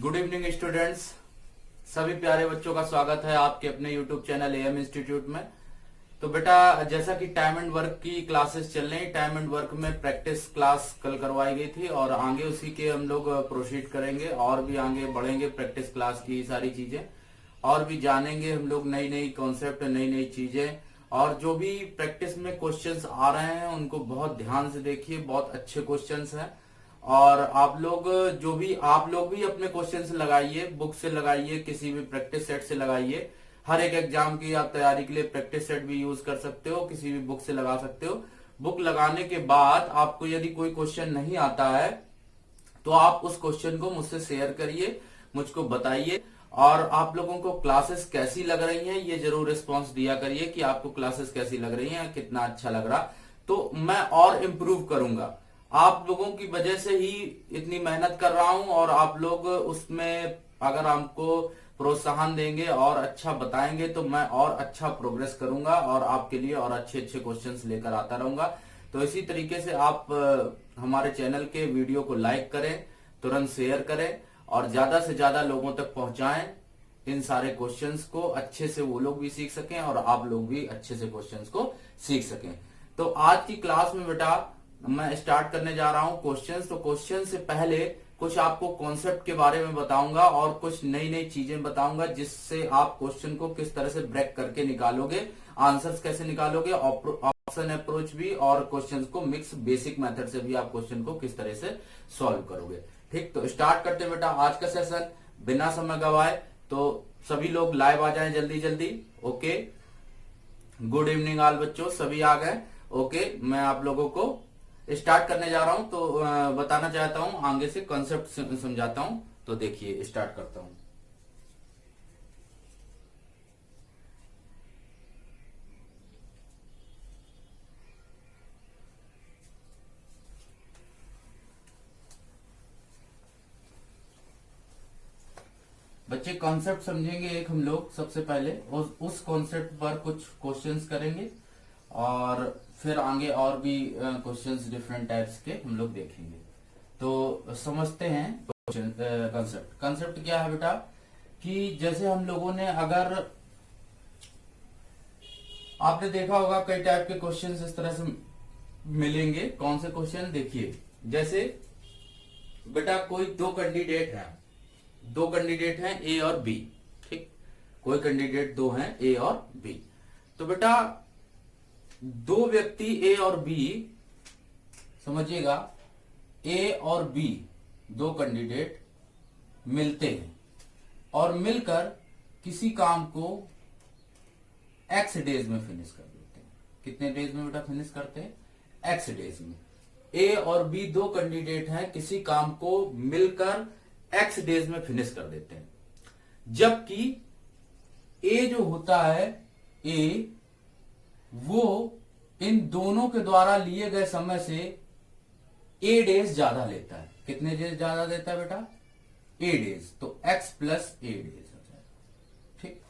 Good evening students. सभी प्यारे बच्चों का स्वागत है आपके अपने यूट्यूब चैनल एएम इंस्टीट्यूट में। तो बेटा, जैसा कि टाइम एंड वर्क की क्लासेस चल रही, टाइम एंड वर्क में प्रैक्टिस क्लास कल करवाई गई थी और आगे उसी के हम लोग प्रोसीड करेंगे और भी आगे बढ़ेंगे। प्रैक्टिस क्लास की सारी चीजें और भी जानेंगे हम लोग, नई नई कॉन्सेप्ट, नई नई चीजें। और जो भी प्रैक्टिस में क्वेश्चंस आ रहे हैं उनको बहुत ध्यान से देखिए, बहुत अच्छे क्वेश्चंस हैं। और आप लोग भी अपने क्वेश्चंस लगाइए, बुक से लगाइए, किसी भी प्रैक्टिस सेट से लगाइए। हर एक एग्जाम की आप तैयारी के लिए प्रैक्टिस सेट भी यूज कर सकते हो, किसी भी बुक से लगा सकते हो। बुक लगाने के बाद आपको यदि कोई क्वेश्चन नहीं आता है तो आप उस क्वेश्चन को मुझसे शेयर करिए, मुझको बताइए। और आप लोगों को क्लासेस कैसी लग रही हैं ये जरूर रिस्पॉन्स दिया करिए कि आपको क्लासेस कैसी लग रही हैं, कितना अच्छा लग रहा, तो मैं और इम्प्रूव करूंगा। आप लोगों की वजह से ही इतनी मेहनत कर रहा हूं और आप लोग उसमें अगर हमको प्रोत्साहन देंगे और अच्छा बताएंगे तो मैं और अच्छा प्रोग्रेस करूंगा और आपके लिए और अच्छे अच्छे क्वेश्चंस लेकर आता रहूंगा। तो इसी तरीके से आप हमारे चैनल के वीडियो को लाइक करें, तुरंत शेयर करें और ज्यादा से ज्यादा लोगों तक पहुंचाएं इन सारे क्वेश्चंस को। अच्छे से वो लोग भी सीख सकें और आप लोग भी अच्छे से क्वेश्चंस को सीख सकें। तो आज की क्लास में बेटा मैं स्टार्ट करने जा रहा हूं क्वेश्चंस। तो क्वेश्चन से पहले कुछ आपको कॉन्सेप्ट के बारे में बताऊंगा और कुछ नई नई चीजें बताऊंगा जिससे आप क्वेश्चन को किस तरह से ब्रेक करके निकालोगे, आंसर्स कैसे निकालोगे, ऑप्शन अप्रोच भी, और क्वेश्चंस को मिक्स बेसिक मेथड से भी आप क्वेश्चन को किस तरह से सॉल्व करोगे। ठीक, तो स्टार्ट करते हैं बेटा आज का सेशन बिना समय गवाए। तो सभी लोग लाइव आ जाएं जल्दी जल्दी। ओके, गुड इवनिंग ऑल बच्चों, सभी आ गए। ओके, मैं आप लोगों को स्टार्ट करने जा रहा हूं तो बताना चाहता हूं, आगे से कॉन्सेप्ट समझाता हूं। तो देखिए स्टार्ट करता हूं। बच्चे कॉन्सेप्ट समझेंगे एक हम लोग सबसे पहले, और उस कॉन्सेप्ट पर कुछ क्वेश्चंस करेंगे और फिर आगे और भी क्वेश्चंस डिफरेंट टाइप्स के हम लोग देखेंगे। तो समझते हैं कॉन्सेप्ट। कॉन्सेप्ट क्या है बेटा कि जैसे हम लोगों ने, अगर आपने देखा होगा कई टाइप के क्वेश्चंस इस तरह से मिलेंगे। कौन से क्वेश्चन देखिए, जैसे बेटा कोई दो कैंडिडेट हैं ए और बी। ठीक, कोई कैंडिडेट दो हैं ए और बी। तो बेटा दो व्यक्ति ए और बी, समझिएगा, ए और बी दो कैंडिडेट मिलते हैं और मिलकर किसी काम को एक्स डेज में फिनिश कर देते हैं। कितने डेज में बेटा फिनिश करते हैं? एक्स डेज में। ए और बी दो कैंडिडेट हैं, किसी काम को मिलकर एक्स डेज में फिनिश कर देते हैं। जबकि ए जो होता है, ए वो इन दोनों के द्वारा लिए गए समय से ए डेज ज्यादा लेता है। कितने डेज ज्यादा देता है बेटा? ए डेज। तो एक्स प्लस ए डेज हो जाएगा। ठीक,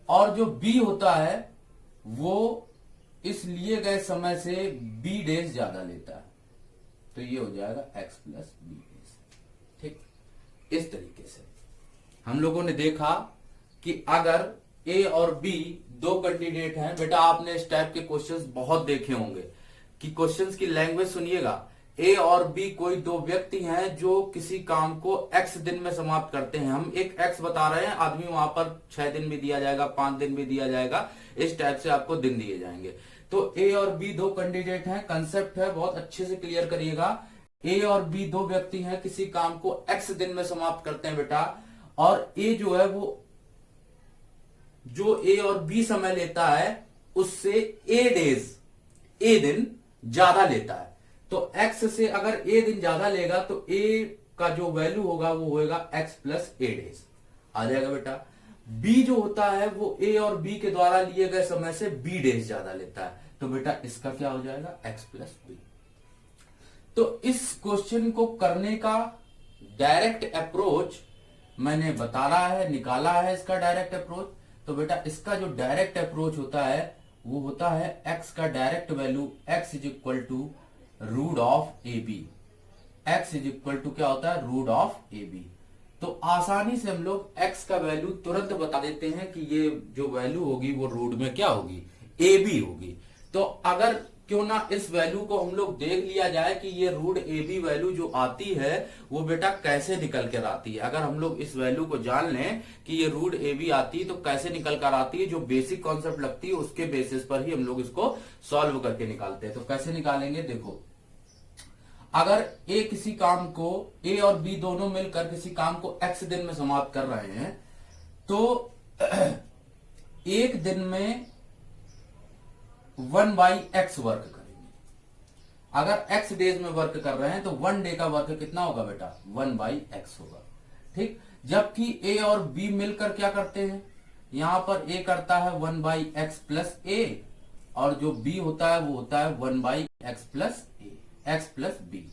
और जो बी होता है वो इस लिए गए समय से बी डेज ज्यादा लेता है, तो ये हो जाएगा एक्स प्लस बी डेज। ठीक, इस तरीके से हम लोगों ने देखा कि अगर ए और बी दो कैंडिडेट हैं, बेटा आपने इस टाइप के क्वेश्चंस बहुत देखे होंगे कि क्वेश्चंस की लैंग्वेज सुनिएगा। ए और बी कोई दो व्यक्ति हैं जो किसी काम को एक्स दिन में समाप्त करते हैं। हम एक एक्स बता रहे हैं, आदमी वहां पर 6 दिन भी दिया जाएगा, 5 दिन भी दिया जाएगा, इस टाइप से आपको दिन दिए जाएंगे। तो ए और बी दो कैंडिडेट हैं, कंसेप्ट है, बहुत अच्छे से क्लियर करिएगा। ए और बी दो व्यक्ति हैं, किसी काम को एक्स दिन में समाप्त करते हैं बेटा, और ए जो है वो जो ए और बी समय लेता है उससे ए दिन ज्यादा लेता है। तो एक्स से अगर ए दिन ज्यादा लेगा तो ए का जो वैल्यू होगा वो होगा एक्स प्लस ए डेज आ जाएगा बेटा। बी जो होता है वो ए और बी के द्वारा लिए गए समय से बी डेज ज्यादा लेता है, तो बेटा इसका क्या हो जाएगा? X plus B. तो इस क्वेश्चन को करने का डायरेक्ट अप्रोच मैंने बता रहा है, निकाला है इसका डायरेक्ट अप्रोच। तो बेटा इसका जो डायरेक्ट अप्रोच होता है वो होता है एक्स का direct value X is equal to root of A B. X is equal to क्या होता है? Root of A B. तो आसानी से हम लोग x का वैल्यू तुरंत बता देते हैं कि ये जो वैल्यू होगी वो रूट में क्या होगी, ए बी होगी। तो अगर क्यों ना इस वैल्यू को हम लोग देख लिया जाए कि ये रूट ए बी वैल्यू जो आती है वो बेटा कैसे निकल कर आती है। अगर हम लोग इस वैल्यू को जान लें कि ये रूट ए बी आती है तो कैसे निकल कर आती है, जो बेसिक कॉन्सेप्ट लगती है उसके बेसिस पर ही हम लोग इसको सॉल्व करके निकालते हैं। तो कैसे निकालेंगे, देखो अगर ए किसी काम को, ए और बी दोनों मिलकर किसी काम को x दिन में समाप्त कर रहे हैं तो एक दिन में 1/x वर्क करेंगे। अगर x डेज में वर्क कर रहे हैं तो 1 डे का वर्क कितना होगा बेटा, 1/x होगा। ठीक, जबकि a और b मिलकर क्या करते हैं, यहां पर a करता है 1/x प्लस a और जो b होता है वो होता है 1/x plus a, x plus b।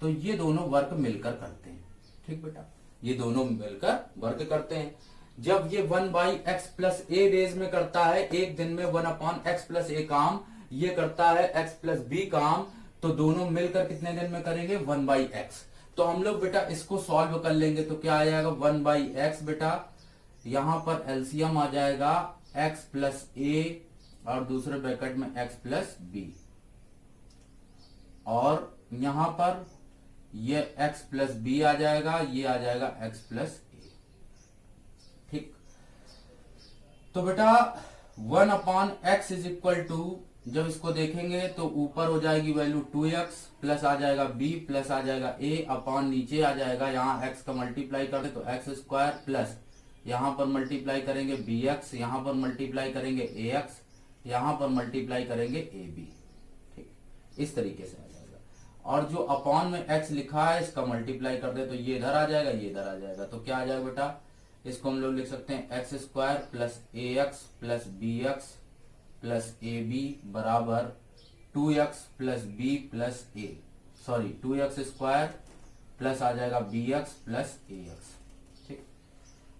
तो ये दोनों वर्क मिलकर करते हैं। ठीक बेटा, ये दोनों मिलकर वर्क करते हैं। जब ये 1/x प्लस a डेज में करता है, एक दिन में 1/x प्लस a काम, ये करता है x प्लस b काम, तो दोनों मिलकर कितने दिन में करेंगे, 1/x। तो हम लोग बेटा इसको सॉल्व कर लेंगे तो क्या आ जाएगा, 1/x बेटा, यहां पर एलसीएम आ जाएगा x प्लस a और दूसरे ब्रैकेट में x प्लस b, और यहां पर ये x प्लस b आ जाएगा, ये आ जाएगा x प्लस a। ठीक, तो बेटा 1/x इज इक्वल टू, जब इसको देखेंगे तो ऊपर हो जाएगी वैल्यू 2x प्लस आ जाएगा b प्लस आ जाएगा a अपॉन नीचे आ जाएगा, यहाँ x का मल्टीप्लाई कर दे तो x स्क्वायर प्लस यहां पर मल्टीप्लाई करेंगे bx, यहां पर मल्टीप्लाई करेंगे ax, यहां पर मल्टीप्लाई करेंगे ab। ठीक, इस तरीके से आ जाएगा। और जो अपॉन में x लिखा है इसका मल्टीप्लाई कर दे तो ये इधर आ जाएगा, ये इधर आ जाएगा। तो क्या आ जाएगा बेटा, इसको हम लोग लिख सकते हैं x square plus ax plus bx plus ab बराबर 2x plus b plus a, sorry 2x square plus आ जाएगा bx प्लस ax। ठीक,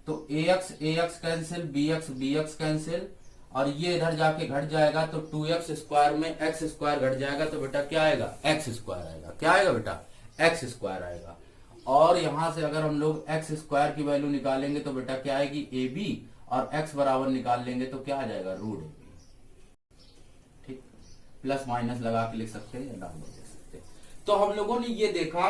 तो ax कैंसिल, bx कैंसिल, और ये इधर जाके घट जाएगा तो 2x स्क्वायर में x स्क्वायर घट जाएगा तो बेटा क्या आएगा, x स्क्वायर आएगा। क्या आएगा बेटा, x स्क्वायर आएगा। और यहां से अगर हम लोग x स्क्वायर की वैल्यू निकालेंगे तो बेटा क्या आएगी, ab, और x बराबर निकाल लेंगे तो क्या आ जाएगा, रूट ab। ठीक, प्लस माइनस लगा के लिख सकते हैं या डाल दे सकते हैं। तो हम लोगों ने ये देखा,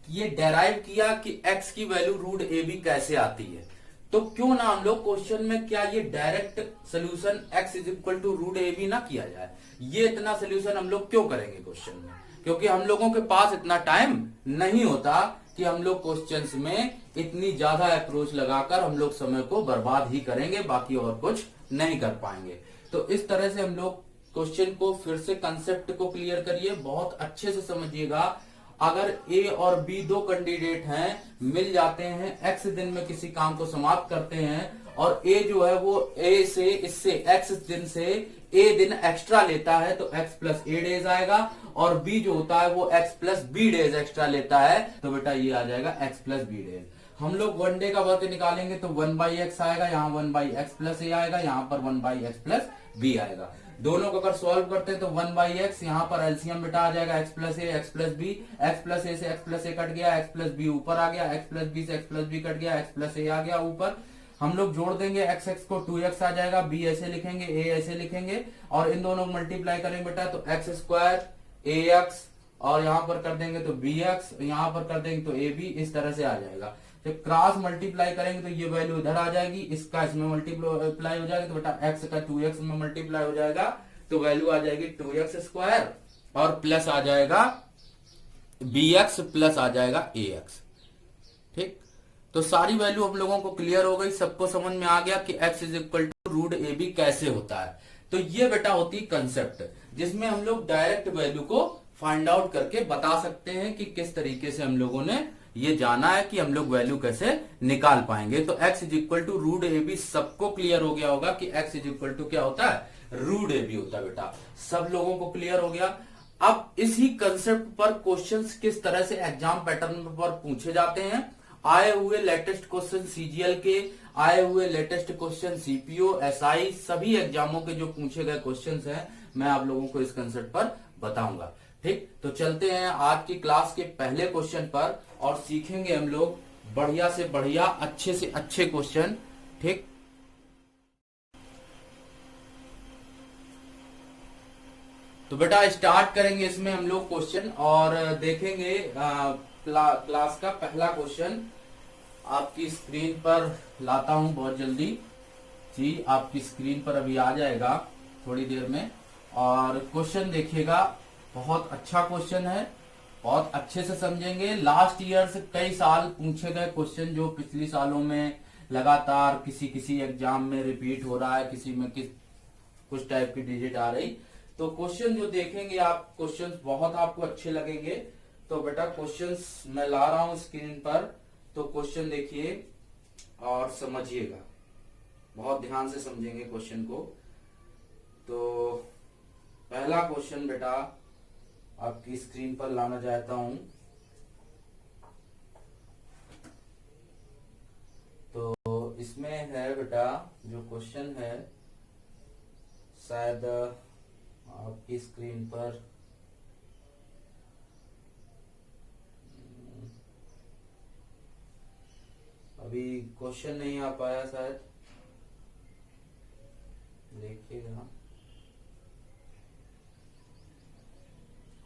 ये डेराइव किया कि x की वैल्यू रूट ab कैसे आती है। तो क्यों ना हम लोग क्वेश्चन में क्या ये direct solution x is equal to root A B ना किया जाए। ये इतना सोल्यूशन हम लोग क्यों करेंगे क्वेश्चन में, क्योंकि हम लोगों के पास इतना टाइम नहीं होता कि हम लोग क्वेश्चंस में इतनी ज्यादा अप्रोच लगाकर हम लोग समय को बर्बाद ही करेंगे, बाकी और कुछ नहीं कर पाएंगे। तो इस तरह से हम लोग क्वेश्चन को फिर से कंसेप्ट को क्लियर करिए, बहुत अच्छे से समझिएगा। अगर ए और बी दो कैंडिडेट हैं, मिल जाते हैं, x दिन में किसी काम को समाप्त करते हैं और ए जो है वो ए से इससे x दिन से ए दिन एक्स्ट्रा लेता है तो x प्लस ए डेज आएगा, और b जो होता है वो x plus be days extra लेता है तो बेटा ये आ जाएगा x प्लस बी डेज। हम लोग 1 डे का वर्क निकालेंगे तो 1/x आएगा, यहाँ 1/x प्लस ए आएगा, यहाँ पर 1/x प्लस बी आएगा। दोनों को अगर सॉल्व करते हैं तो 1/x, यहाँ पर एलसीएम बेटा आ जाएगा x plus A, x plus B, x plus A से x प्लस ए कट गया, x प्लस बी ऊपर आ गया, x प्लस बी से x प्लस बी कट गया, x प्लस ए आ गया ऊपर। हम लोग जोड़ देंगे, x को 2x आ जाएगा, b ऐसे लिखेंगे, a ऐसे लिखेंगे, और इन दोनों को मल्टीप्लाई करेंगे बेटा तो x स्क्वायर ax, और यहाँ पर कर देंगे तो bx, यहाँ पर कर देंगे तो ab, इस तरह से आ जाएगा। जब क्रॉस मल्टीप्लाई करेंगे तो ये वैल्यू इधर आ जाएगी, इसका इसमें मल्टीप्लाई हो जाएगा तो बेटा x का 2x में मल्टीप्लाई हो जाएगा तो वैल्यू आ जाएगी 2x स्क्वायर, और प्लस आ जाएगा bx प्लस आ जाएगा ax। ठीक, तो सारी वैल्यू हम लोगों को क्लियर हो गई, सबको समझ में आ गया कि x is equal to root A B कैसे होता है। तो ये बेटा होती कंसेप्ट जिसमें हम लोग डायरेक्ट वैल्यू को फाइंड आउट करके बता सकते हैं कि किस तरीके से हम लोगों ने ये जाना है कि हम लोग वैल्यू कैसे निकाल पाएंगे। तो x is equal to root A B सबको क्लियर हो गया होगा कि x इज इक्वल टू क्या होता है, रूट ए बी होता है बेटा, सब लोगों को क्लियर हो गया। अब इसी कंसेप्ट पर क्वेश्चंस किस तरह से एग्जाम पैटर्न पर पूछे जाते हैं, आए हुए लेटेस्ट क्वेश्चन सीजीएल के, आए हुए लेटेस्ट क्वेश्चन सीपीओ, एसआई, सभी एग्जामों के जो पूछे गए क्वेश्चंस हैं मैं आप लोगों को इस कंसेप्ट पर बताऊंगा। ठीक, तो चलते हैं आज की क्लास के पहले क्वेश्चन पर और सीखेंगे हम लोग बढ़िया से बढ़िया, अच्छे से अच्छे क्वेश्चन। ठीक, तो बेटा स्टार्ट करेंगे इसमें हम लोग क्वेश्चन और देखेंगे क्लास का पहला क्वेश्चन आपकी स्क्रीन पर लाता हूं बहुत जल्दी जी। आपकी स्क्रीन पर अभी आ जाएगा थोड़ी देर में, और क्वेश्चन देखिएगा। बहुत अच्छा क्वेश्चन है, बहुत अच्छे से समझेंगे। लास्ट ईयर से कई साल पूछे गए क्वेश्चन जो पिछले सालों में लगातार किसी किसी एग्जाम में रिपीट हो रहा है, किसी में कुछ टाइप की डिजिट आ रही। तो क्वेश्चन जो देखेंगे आप, क्वेश्चन बहुत आपको अच्छे लगेंगे। तो बेटा क्वेश्चंस मैं ला रहा हूं स्क्रीन पर, तो क्वेश्चन देखिए और समझिएगा, बहुत ध्यान से समझेंगे क्वेश्चन को। तो पहला क्वेश्चन बेटा आपकी स्क्रीन पर लाना चाहता हूं। तो इसमें है बेटा जो क्वेश्चन है, शायद आपकी स्क्रीन पर अभी क्वेश्चन नहीं आ पाया, शायद देखिएगा,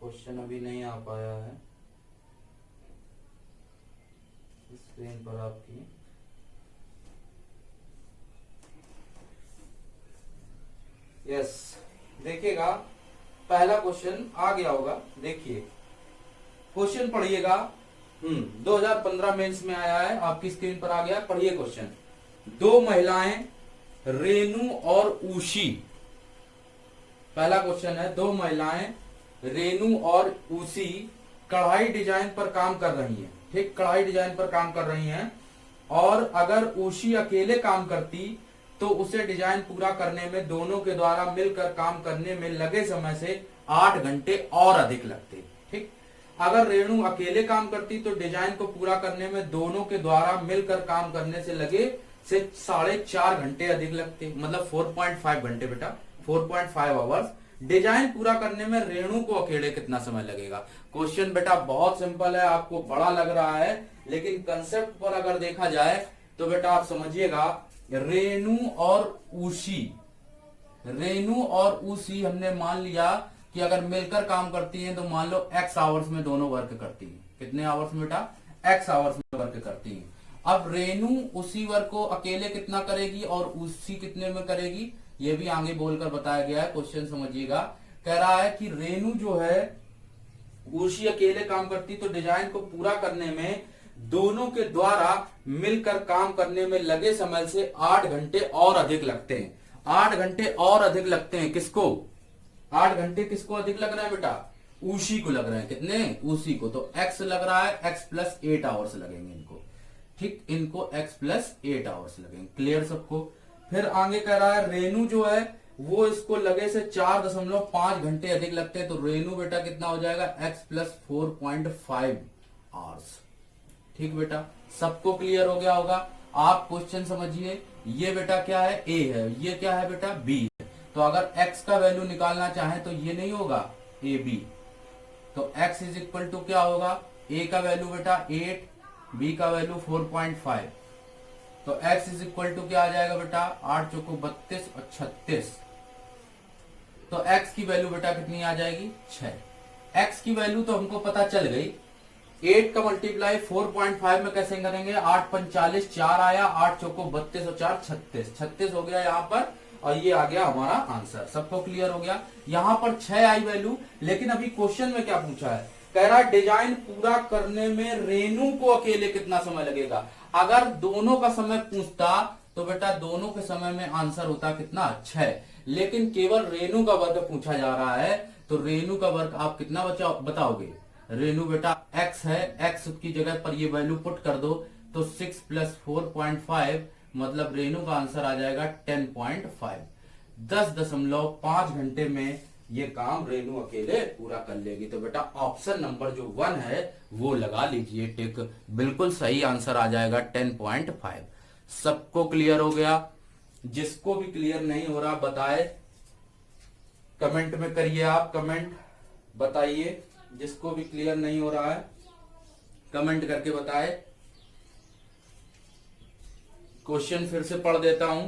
क्वेश्चन अभी नहीं आ पाया है स्क्रीन पर आपकी। यस, देखिएगा पहला क्वेश्चन आ गया होगा। देखिए क्वेश्चन पढ़िएगा। 2015 मेंस में आया है, आपकी स्क्रीन पर आ गया। पढ़िए क्वेश्चन। दो महिलाएं रेनू और उषी, पहला क्वेश्चन है, दो महिलाएं रेनू और उषी कढ़ाई डिजाइन पर काम कर रही हैं। ठीक, कढ़ाई डिजाइन पर काम कर रही हैं, और अगर उषी अकेले काम करती तो उसे डिजाइन पूरा करने में दोनों के द्वारा मिलकर काम करने में लगे समय से 8 घंटे और अधिक लगते। ठीक, अगर रेणु अकेले काम करती तो डिजाइन को पूरा करने में दोनों के द्वारा मिलकर काम करने से लगे से 4.5 घंटे अधिक लगते, मतलब 4.5 घंटे बेटा, 4.5 आवर्स। डिजाइन पूरा करने में रेणु को अकेले कितना समय लगेगा? क्वेश्चन बेटा बहुत सिंपल है, आपको बड़ा लग रहा है, लेकिन कंसेप्ट पर अगर देखा जाए तो बेटा आप समझिएगा, रेणु और उषी हमने मान लिया कि अगर मिलकर काम करती हैं तो मान लो x आवर्स में दोनों वर्क करती हैं। कितने आवर्स में बेटा? x आवर्स में वर्क करती हैं। अब रेणु उसी वर्क को अकेले कितना करेगी और उसी कितने में करेगी, ये भी आगे बोलकर बताया गया है। क्वेश्चन समझिएगा, कह रहा है कि रेणु जो है उसी अकेले काम करती तो डिजाइन को पूरा करने में दोनों के द्वारा मिलकर काम करने में लगे समय से 8 घंटे और अधिक लगते हैं। 8 घंटे और अधिक लगते हैं। किसको? 8 घंटे किसको अधिक लग रहा है बेटा? उसी को लग रहे हैं। कितने? उसी को। तो x लग रहा है, x प्लस 8 आवर्स लगेंगे इनको। ठीक, इनको x प्लस 8 आवर्स लगेंगे। क्लियर सबको? फिर आगे कह रहा है रेणु जो है वो इसको लगे से 4.5 घंटे अधिक लगते हैं। तो रेणु बेटा कितना हो जाएगा? x plus 4.5 hours. ठीक बेटा, सबको क्लियर हो गया होगा? आप क्वेश्चन समझिए, ये बेटा क्या है? a है, ये क्या है बेटा? b है। तो अगर x का वैल्यू निकालना चाहें तो ये नहीं होगा ए बी, तो x इज इक्वल टू क्या होगा? a का वैल्यू बेटा 8, b का वैल्यू 4.5, तो x इज इक्वल टू क्या आ जाएगा बेटा? 8 चौको 32 और 36। तो x की वैल्यू बेटा कितनी आ जाएगी? 6। x की वैल्यू तो हमको पता चल गई। 8 का मल्टीप्लाई 4.5 में कैसे करेंगे? 8 45, 4 आया, 8 चौको 32 और 4 36, 36 हो गया यहाँ पर, और ये आ गया हमारा आंसर। सबको क्लियर हो गया? यहाँ पर 6 आई वैल्यू, लेकिन अभी क्वेश्चन में क्या पूछा है? कह रहा है डिजाइन पूरा करने में रेणु को अकेले कितना समय लगेगा। अगर दोनों का समय पूछता तो बेटा दोनों के समय में आंसर होता कितना? 6, लेकिन केवल रेणु का वर्ग पूछा जा रहा है। तो रेणु का वर्ग आप कितना बताओगे? रेणु बेटा x है, x की जगह पर ये वैल्यू पुट कर दो, तो 6 प्लस 4.5, मतलब रेणु का आंसर आ जाएगा 10.5। 10.5 घंटे में ये काम रेणु अकेले पूरा कर लेगी। तो बेटा ऑप्शन नंबर जो 1 है वो लगा लीजिए टिक, बिल्कुल सही आंसर आ जाएगा 10.5। सबको क्लियर हो गया? जिसको भी क्लियर नहीं हो रहा बताए, कमेंट में करिए, आप कमेंट बताइए। जिसको भी क्लियर नहीं हो रहा है कमेंट करके बताए। क्वेश्चन फिर से पढ़ देता हूं।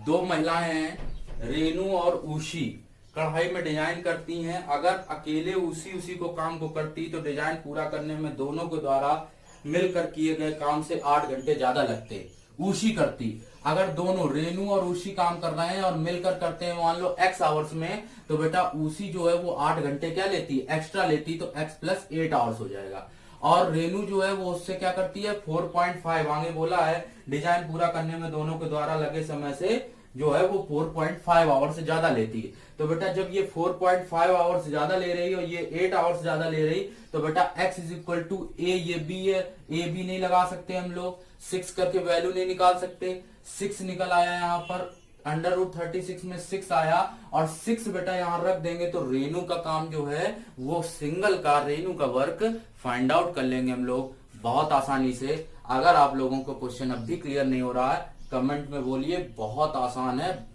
दो महिलाएं हैं, रेनू और उषी, कढ़ाई में डिजाइन करती हैं। अगर अकेले उसी को काम को करती तो डिजाइन पूरा करने में दोनों के द्वारा मिलकर किए गए काम से 8 घंटे ज्यादा लगते। उषी करती, अगर दोनों रेनू और उषी काम कर रहे हैं और मिलकर करते हैं मान लो x आवर्स में, तो बेटा उषी जो है वो 8 घंटे क्या लेती, एक्स्ट्रा लेती, तो x प्लस 8 आवर्स हो जाएगा। और रेनू जो है वो उससे क्या करती है 4.5, आगे बोला है डिजाइन पूरा करने में दोनों के द्वारा लगे समय से जो है वो 4.5 आवर्स से ज्यादा लेती है। तो बेटा जब ये 4.5 आवर्स से ज्यादा ले रही है और ये 8 आवर्स ज्यादा ले रही, तो बेटा x इज इक्वल टू ए, ये b है, ए बी नहीं लगा सकते हम लोग, 6 करके वैल्यू नहीं निकाल सकते, 6 निकल आया यहाँ पर, √36 में 6 आया, और 6 बेटा यहाँ रख देंगे तो रेनू का काम जो है वो सिंगल का, रेनू का वर्क फाइंड आउट कर लेंगे हम लोग बहुत आसानी से। अगर आप लोगों को क्वेश्चन अब भी क्लियर नहीं हो रहा है कमेंट में बोलिए, बहुत आसान है,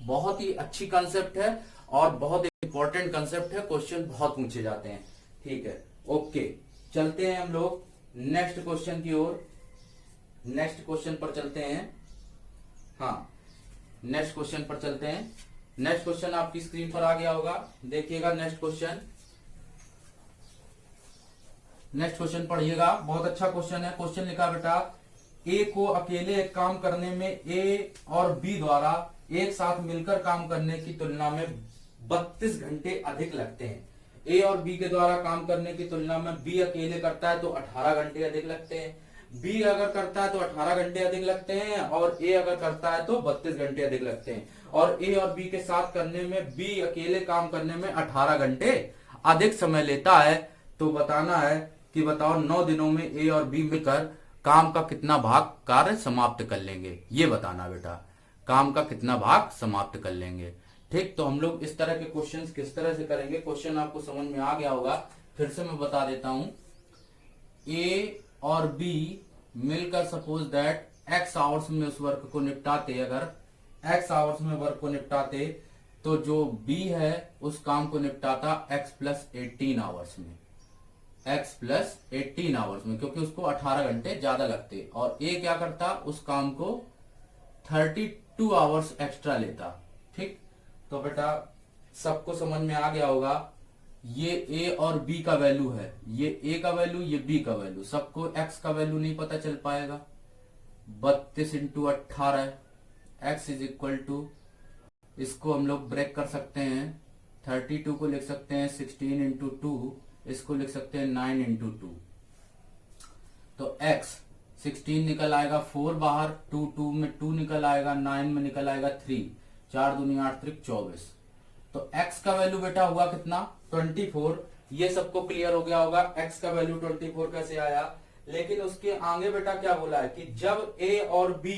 बहुत ही अच्छी कंसेप्ट है और बहुत इंपॉर्टेंट कंसेप्ट है, क्वेश्चन बहुत पूछे जाते हैं। ठीक है, ओके, चलते हैं हम लोग नेक्स्ट क्वेश्चन की ओर। नेक्स्ट क्वेश्चन पर चलते हैं, हाँ नेक्स्ट क्वेश्चन पर चलते हैं। नेक्स्ट क्वेश्चन आपकी स्क्रीन पर आ गया होगा, देखिएगा नेक्स्ट क्वेश्चन। नेक्स्ट क्वेश्चन पढ़िएगा, बहुत अच्छा क्वेश्चन है। क्वेश्चन लिखा बेटा, ए को अकेले एक काम करने में ए और बी द्वारा एक साथ मिलकर काम करने की तुलना में 32 घंटे अधिक लगते हैं। ए और बी के द्वारा काम करने की तुलना में बी अकेले करता है तो 18 घंटे अधिक लगते हैं, बी अगर करता है तो 18 घंटे अधिक लगते हैं, और ए अगर करता है तो 32 घंटे अधिक लगते हैं। और ए और बी के साथ करने में बी अकेले काम करने में 18 घंटे अधिक समय लेता है। तो बताना है कि बताओ 9 दिनों में ए और बी मिलकर काम का कितना भाग कार्य समाप्त कर लेंगे, ये बताना बेटा, काम का कितना भाग समाप्त कर लेंगे। ठीक, तो हम लोग इस तरह के क्वेश्चंस किस तरह से करेंगे, क्वेश्चन आपको समझ में आ गया होगा, फिर से मैं बता देता हूं। ए और बी मिलकर सपोज दैट x आवर्स में उस वर्क को निपटाते, अगर x आवर्स में वर्क को निपटाते तो जो b है उस काम को निपटाता x प्लस 18 आवर्स में, x प्लस 18 आवर्स में, क्योंकि उसको 18 घंटे ज्यादा लगते, और a क्या करता उस काम को 32 आवर्स एक्स्ट्रा लेता। ठीक, तो बेटा सबको समझ में आ गया होगा, ये a और b का वैल्यू है, ये a का वैल्यू, ये b का वैल्यू, सबको x का वैल्यू नहीं पता चल पाएगा। 32 into 18, x is equal to, इसको हम लोग ब्रेक कर सकते हैं, 32 को लिख सकते हैं 16 इंटू 2, इसको लिख सकते हैं 9 इंटू 2, तो x 16 निकल आएगा 4 बाहर, 2 में 2 निकल आएगा, 9 में निकल आएगा 3, 4 दूनी 8 त्रिक 24। तो x का वैल्यू बेटा हुआ कितना 24। ये सबको क्लियर हो गया होगा x का वैल्यू 24 कैसे आया। लेकिन उसके आगे बेटा क्या बोला है कि जब a और b,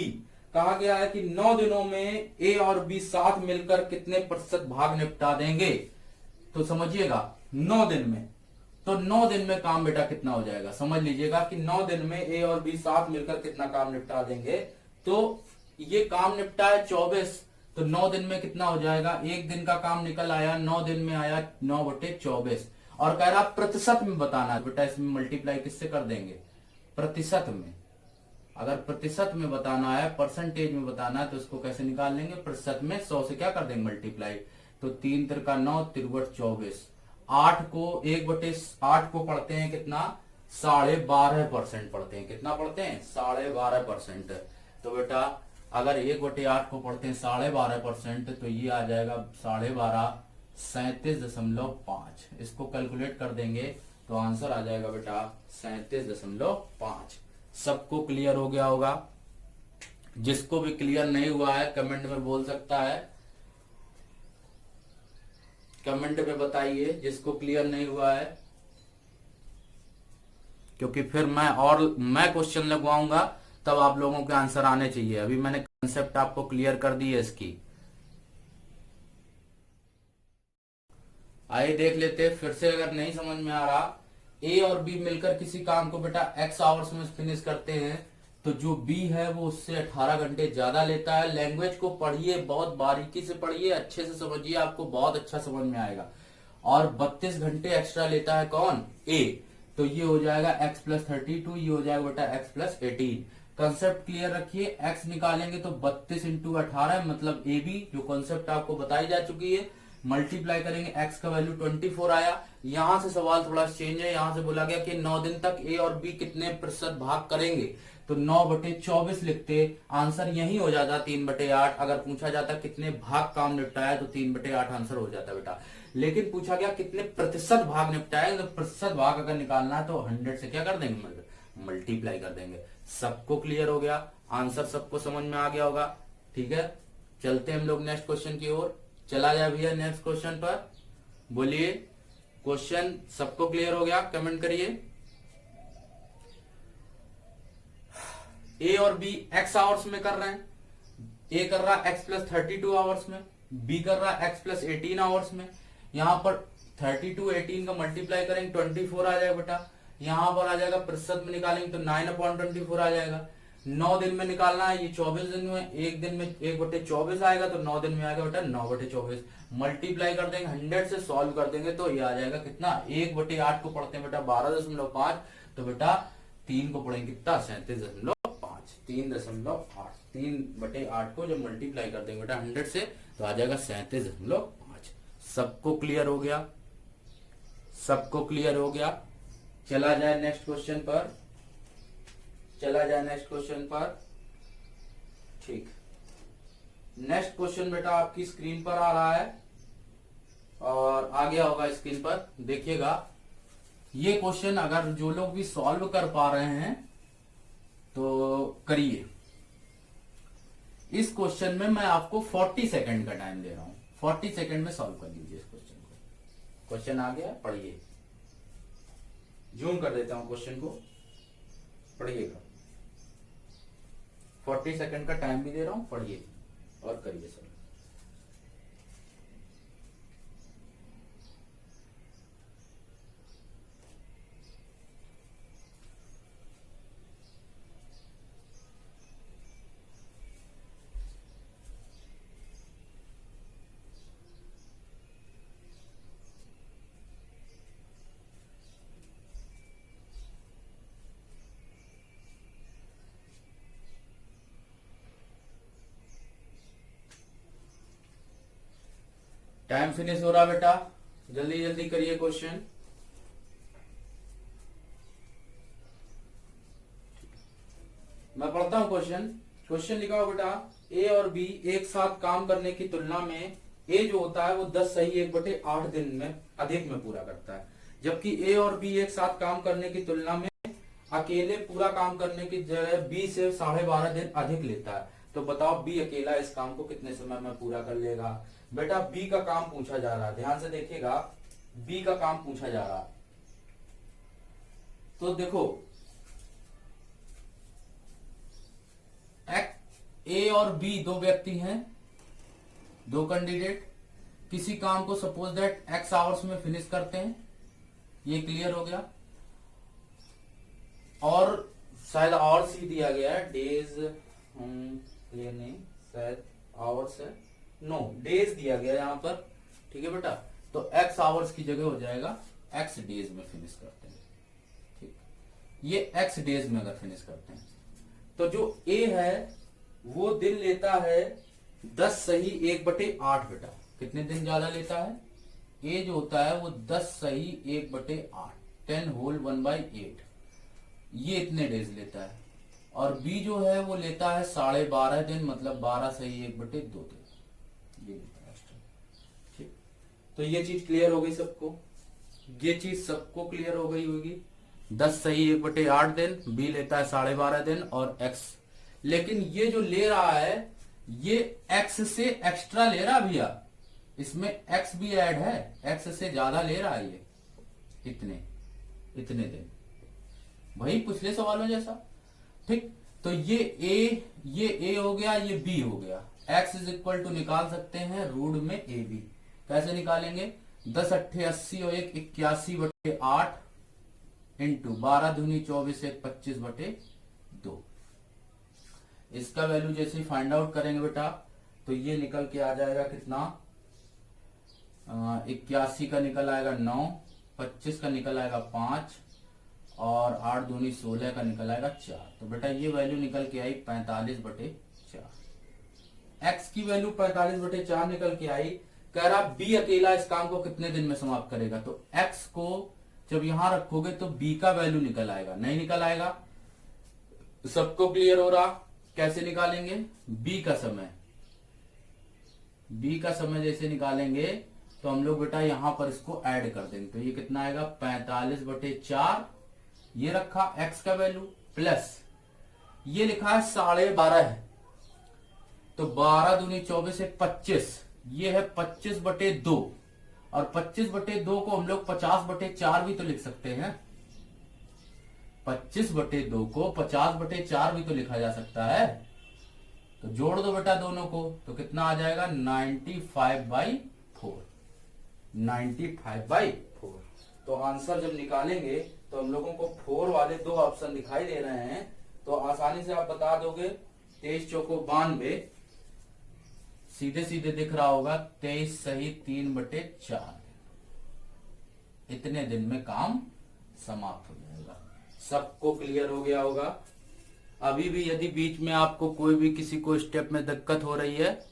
कहा गया है कि 9 दिनों में a और b साथ मिलकर कितने प्रतिशत भाग निपटा देंगे, तो समझिएगा 9 दिन में, तो 9 दिन में काम बेटा कितना हो जाएगा, समझ लीजिएगा कि 9 दिन में a और b साथ मिलकर कितना काम निपटा देंगे। तो ये काम निपटा है 24, तो 9 दिन में कितना हो जाएगा, एक दिन का काम निकल आया, 9 दिन में आया 9/24, और कह रहा प्रतिशत में बताना है बेटा, इसमें मल्टीप्लाई किससे कर देंगे, प्रतिशत में। अगर प्रतिशत में बताना है, परसेंटेज में बताना है, तो इसको कैसे निकाल लेंगे, प्रतिशत में 100 से क्या कर देंगे मल्टीप्लाई, तो 3 तिरका 9, 3/24, 8 को 1/8 को पढ़ते हैं कितना, 12.5% पढ़ते हैं, कितना पढ़ते हैं 12.5%। तो बेटा अगर 1/8 को पढ़ते हैं 12.5%, तो ये आ जाएगा 12.5, 37.5, इसको कैलकुलेट कर देंगे तो आंसर आ जाएगा बेटा 37.5। सबको क्लियर हो गया होगा, जिसको भी क्लियर नहीं हुआ है कमेंट में बोल सकता है, कमेंट में बताइए जिसको क्लियर नहीं हुआ है, क्योंकि फिर मैं क्वेश्चन लगवाऊंगा तब आप लोगों के आंसर आने चाहिए। अभी मैंने कंसेप्ट आपको क्लियर कर दी है इसकी। आइए देख लेते, फिर से अगर नहीं समझ में आ रहा, ए और बी मिलकर किसी काम को बेटा x आवर्स में फिनिश करते हैं, तो जो बी है वो उससे 18 घंटे ज्यादा लेता है। लैंग्वेज को पढ़िए, बहुत बारीकी से पढ़िए, अच्छे से समझिए, आपको बहुत अच्छा समझ में आएगा। और 32 घंटे एक्स्ट्रा लेता है कौन, ए, तो ये हो जाएगा x प्लस 32, ये हो जाएगा बेटा x प्लस 18। कंसेप्ट क्लियर रखिए। एक्स निकालेंगे तो 32 इंटू 18 मतलब ए बी, जो कंसेप्ट आपको बताई जा चुकी है। मल्टीप्लाई करेंगे, एक्स का वैल्यू 24 आया। यहां से सवाल थोड़ा चेंज है, यहां से बोला गया कि 9 दिन तक ए और बी कितने प्रतिशत भाग करेंगे, तो 9/24 लिखते, आंसर यही हो जाता 3/8। अगर पूछा जाता कितने भाग काम निपटाया तो 3/8 आंसर हो जाता बेटा। लेकिन पूछा गया कितने प्रतिशत भाग निपटाए, तो प्रतिशत भाग अगर निकालना है तो 100 से क्या कर देंगे, मल्टीप्लाई कर देंगे। सबको क्लियर हो गया, आंसर सबको समझ में आ गया होगा। ठीक है, चलते हम लोग नेक्स्ट क्वेश्चन की ओर। चला जाए भैया नेक्स्ट क्वेश्चन पर, बोलिए क्वेश्चन सबको क्लियर हो गया, कमेंट करिए। ए और बी एक्स आवर्स में कर रहे हैं, ए कर रहा है एक्स प्लस 32 आवर्स में, बी कर रहा है एक्स प्लस 18 आवर्स में। यहां पर 32 18 का मल्टीप्लाई करेंगे 24 आ जाएगा बेटा। यहां पर आ जाएगा प्रतिशत में निकालेंगे तो 9/24 आ जाएगा। 9 दिन में निकालना है, ये 24 दिन में, एक दिन में 1/24 आएगा तो 9 दिन में आएगा बेटा 9/24। मल्टीप्लाई कर देंगे, 100 से सॉल्व कर देंगे तो ये आ जाएगा कितना, 1/8 को पढ़ते हैं बेटा 12.5, तो बेटा 3 को पढ़ेंगे कितना, 37.5, 3.8, 3/8 को जब मल्टीप्लाई कर देंगे बेटा 100 से तो आ जाएगा 37.5। सबको क्लियर हो गया, सबको क्लियर हो गया। चला जाए नेक्स्ट क्वेश्चन पर, चला जाए नेक्स्ट क्वेश्चन पर। ठीक, नेक्स्ट क्वेश्चन बेटा आपकी स्क्रीन पर आ रहा है और आ गया होगा स्क्रीन पर, देखिएगा। ये क्वेश्चन अगर जो लोग भी सॉल्व कर पा रहे हैं तो करिए। इस क्वेश्चन में मैं आपको 40 सेकंड का टाइम दे रहा हूं, 40 सेकंड में सॉल्व कर लीजिए इस क्वेश्चन को। क्वेश्चन आ गया, पढ़िए, जूम कर देता हूं क्वेश्चन को, पढ़िएगा। 40 सेकंड का टाइम भी दे रहा हूं, पढ़िए और करिए सर। टाइम फिनिश हो रहा बेटा, जल्दी जल्दी करिए क्वेश्चन। मैं पढ़ता हूं क्वेश्चन। क्वेश्चन लिखा हो बेटा, ए और बी एक साथ काम करने की तुलना में ए जो होता है वो 10 सही 1/8 दिन में अधिक में पूरा करता है, जबकि ए और बी एक साथ काम करने की तुलना में अकेले पूरा काम करने की जगह बी से 12.5 दिन अधिक लेता है। तो बताओ बी अकेला इस काम को कितने समय में पूरा कर लेगा। बेटा बी का काम पूछा जा रहा है, ध्यान से देखिएगा, बी का काम पूछा जा रहा है। तो देखो ए और बी दो व्यक्ति हैं, दो कैंडिडेट, किसी काम को सपोज दैट एक्स आवर्स में फिनिश करते हैं, ये क्लियर हो गया। और शायद आवर्स ही दिया गया है, डेज क्लियर नहीं, शायद आवर्स है, नो डेज दिया गया यहाँ पर। ठीक है बेटा, तो एक्स आवर्स की जगह हो जाएगा एक्स डेज में फिनिश करते हैं। ठीक, ये एक्स डेज में अगर फिनिश करते हैं तो जो ए है वो दिन लेता है 10 सही 1/8 बेटा। कितने दिन ज्यादा लेता है, ए जो होता है वो 10 सही 1/8, 10 होल 1/8, ये इतने डेज लेता है। और बी जो है वो लेता है 12.5 दिन, मतलब 12 सही 1/2 दिन, ये लेता है। ठीक, तो ये चीज क्लियर हो गई सबको, ये चीज सबको क्लियर हो गई होगी। 10 सही 1/8 दिन, बी लेता है 12.5 दिन और एक्स, लेकिन ये जो ले रहा है ये एक्स से एक्स्ट्रा ले रहा भैया, इसमें एक्स भी ऐड है, एक्स से ज्यादा ले रहा है ये, इतने दिन, वही पिछले सवालों जैसा। ठीक, तो ये ए हो गया, ये बी हो गया। एक्स इज इक्वल टू निकाल सकते हैं रूट में ए बी। कैसे निकालेंगे, 10 8 80 और 1 81/8 इंटू 12 दूनी 24 1 25/2। इसका वैल्यू जैसे ही फाइंड आउट करेंगे बेटा तो ये निकल के आ जाएगा कितना, 81 का निकल आएगा 9, 25 का निकल आएगा 5 और 8 दूनी 16 का निकल आएगा 4। तो बेटा ये वैल्यू निकल के आई 45/4। एक्स की वैल्यू 45/4 निकल के आई। कह रहा बी अकेला इस काम को कितने दिन में समाप्त करेगा। तो एक्स को जब यहां रखोगे तो बी का वैल्यू निकल आएगा, नहीं निकल आएगा। सबको क्लियर हो रहा? कैसे निकालेंगे? बी का समय, बी का समय जैसे निकालेंगे तो हम लोग बेटा यहां पर इसको ऐड कर देंगे। तो ये कितना आएगा 45/4, ये रखा एक्स का वैल्यू, प्लस ये लिखा है 12.5 है, तो 12 दूनी 24 है 25, ये है 25/2, और 25/2 को हम लोग 50/4 भी तो लिख सकते हैं। 25/2 को 50/4 भी तो लिखा जा सकता है। तो जोड़ दो बेटा दोनों को, तो कितना आ जाएगा 95/4। 95/4। तो आंसर जब निकालेंगे तो हम लोगों को 4 वाले 2 ऑप्शन दिखाई दे रहे हैं, तो आसानी से आप बता दोगे। 23 चौको 92, सीधे सीधे दिख रहा होगा 23 सही 3/4। इतने दिन में काम समाप्त हो जाएगा। सबको क्लियर हो गया होगा? अभी भी यदि बीच में आपको कोई भी किसी को स्टेप में दिक्कत हो रही है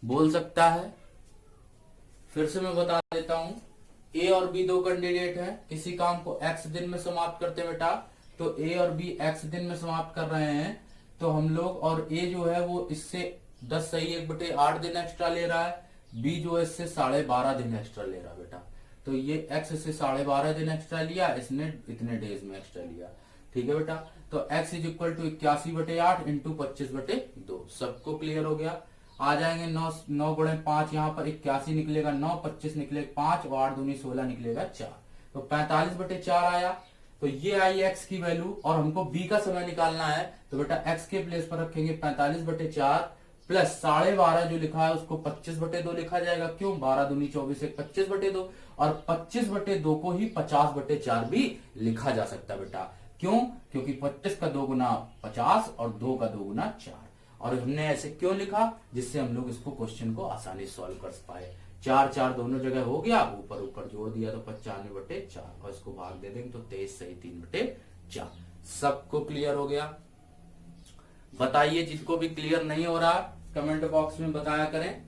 बोल सकता है। फिर से मैं बता देता हूं, ए और बी 2 कैंडिडेट हैं, किसी काम को एक्स दिन में समाप्त करते बेटा। तो ए और बी एक्स दिन में समाप्त कर रहे हैं, तो हम लोग, और ए जो है वो इससे 10 सही 1/8 दिन एक्स्ट्रा ले रहा है, बी जो है इससे 12.5 दिन एक्स्ट्रा ले रहा है बेटा। तो ये एक्स से 12.5 दिन एक्स्ट्रा लिया, इसने इतने डेज में एक्स्ट्रा लिया। ठीक है बेटा। तो x is equal to 81/8 into 25/2। सबको क्लियर हो गया? आ जाएंगे 9 गुणे 5, यहाँ पर 81 निकलेगा 9, 25 निकलेगा 5, और 8 दूनी 16 निकलेगा 4। तो 45/4 आया। तो ये आई x की वैल्यू, और हमको b का समय निकालना है। तो बेटा x के प्लेस पर रखेंगे 45/4 प्लस 12.5 जो लिखा है उसको 25/2 लिखा जाएगा। क्यों? 12 दूनी 24 एक 25/2, और 25/2 को ही 50/4 भी लिखा जा सकता है बेटा। क्यों? क्योंकि 25 का 2 गुना 50 और 2 का 2 गुना 4। और हमने ऐसे क्यों लिखा? जिससे हम लोग इसको क्वेश्चन को आसानी से सॉल्व कर पाए। 4 दोनों जगह हो गया, ऊपर ऊपर जोड़ दिया तो 95/4, और इसको भाग दे देंगे तो 23 सही 3/4। सबको क्लियर हो गया? बताइए, जिसको भी क्लियर नहीं हो रहा कमेंट बॉक्स में बताया करें,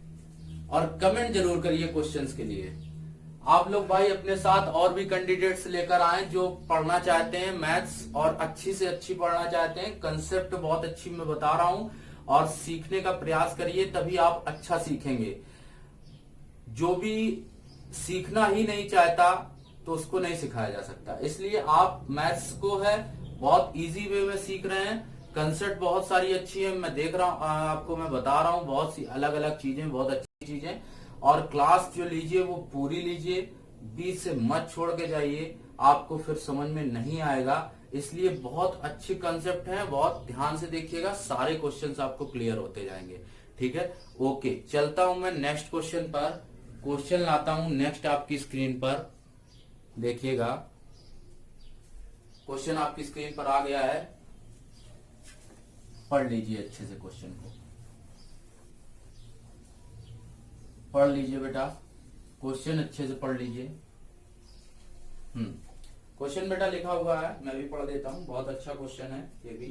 और कमेंट जरूर करिए क्वेश्चंस के लिए। आप लोग भाई अपने साथ और भी कैंडिडेट्स लेकर आए जो पढ़ना चाहते हैं मैथ्स, और अच्छी से अच्छी पढ़ना चाहते हैं। कंसेप्ट बहुत अच्छी मैं बता रहा हूं, और सीखने का प्रयास करिए, तभी आप अच्छा सीखेंगे। जो भी सीखना ही नहीं चाहता तो उसको नहीं सिखाया जा सकता। इसलिए आप मैथ्स को है बहुत इजी वे में सीख रहे हैं। कंसेप्ट बहुत सारी अच्छी है, मैं देख रहा हूं, आपको मैं बता रहा हूं, बहुत सी अलग अलग चीजें, बहुत अच्छी चीजें। और क्लास जो लीजिए वो पूरी लीजिए, बीच से मत छोड़ के जाइए, आपको फिर समझ में नहीं आएगा। इसलिए बहुत अच्छे कंसेप्ट हैं, बहुत ध्यान से देखिएगा, सारे क्वेश्चंस आपको क्लियर होते जाएंगे। ठीक है, ओके, चलता हूं मैं नेक्स्ट क्वेश्चन पर। क्वेश्चन लाता हूं नेक्स्ट आपकी स्क्रीन पर, देखिएगा। क्वेश्चन आपकी स्क्रीन पर आ गया है, पढ़ लीजिए अच्छे से क्वेश्चन को, पढ़ लीजिए बेटा, क्वेश्चन अच्छे से पढ़ लीजिए। क्वेश्चन बेटा लिखा हुआ है, मैं भी पढ़ देता हूं, बहुत अच्छा क्वेश्चन है ये भी।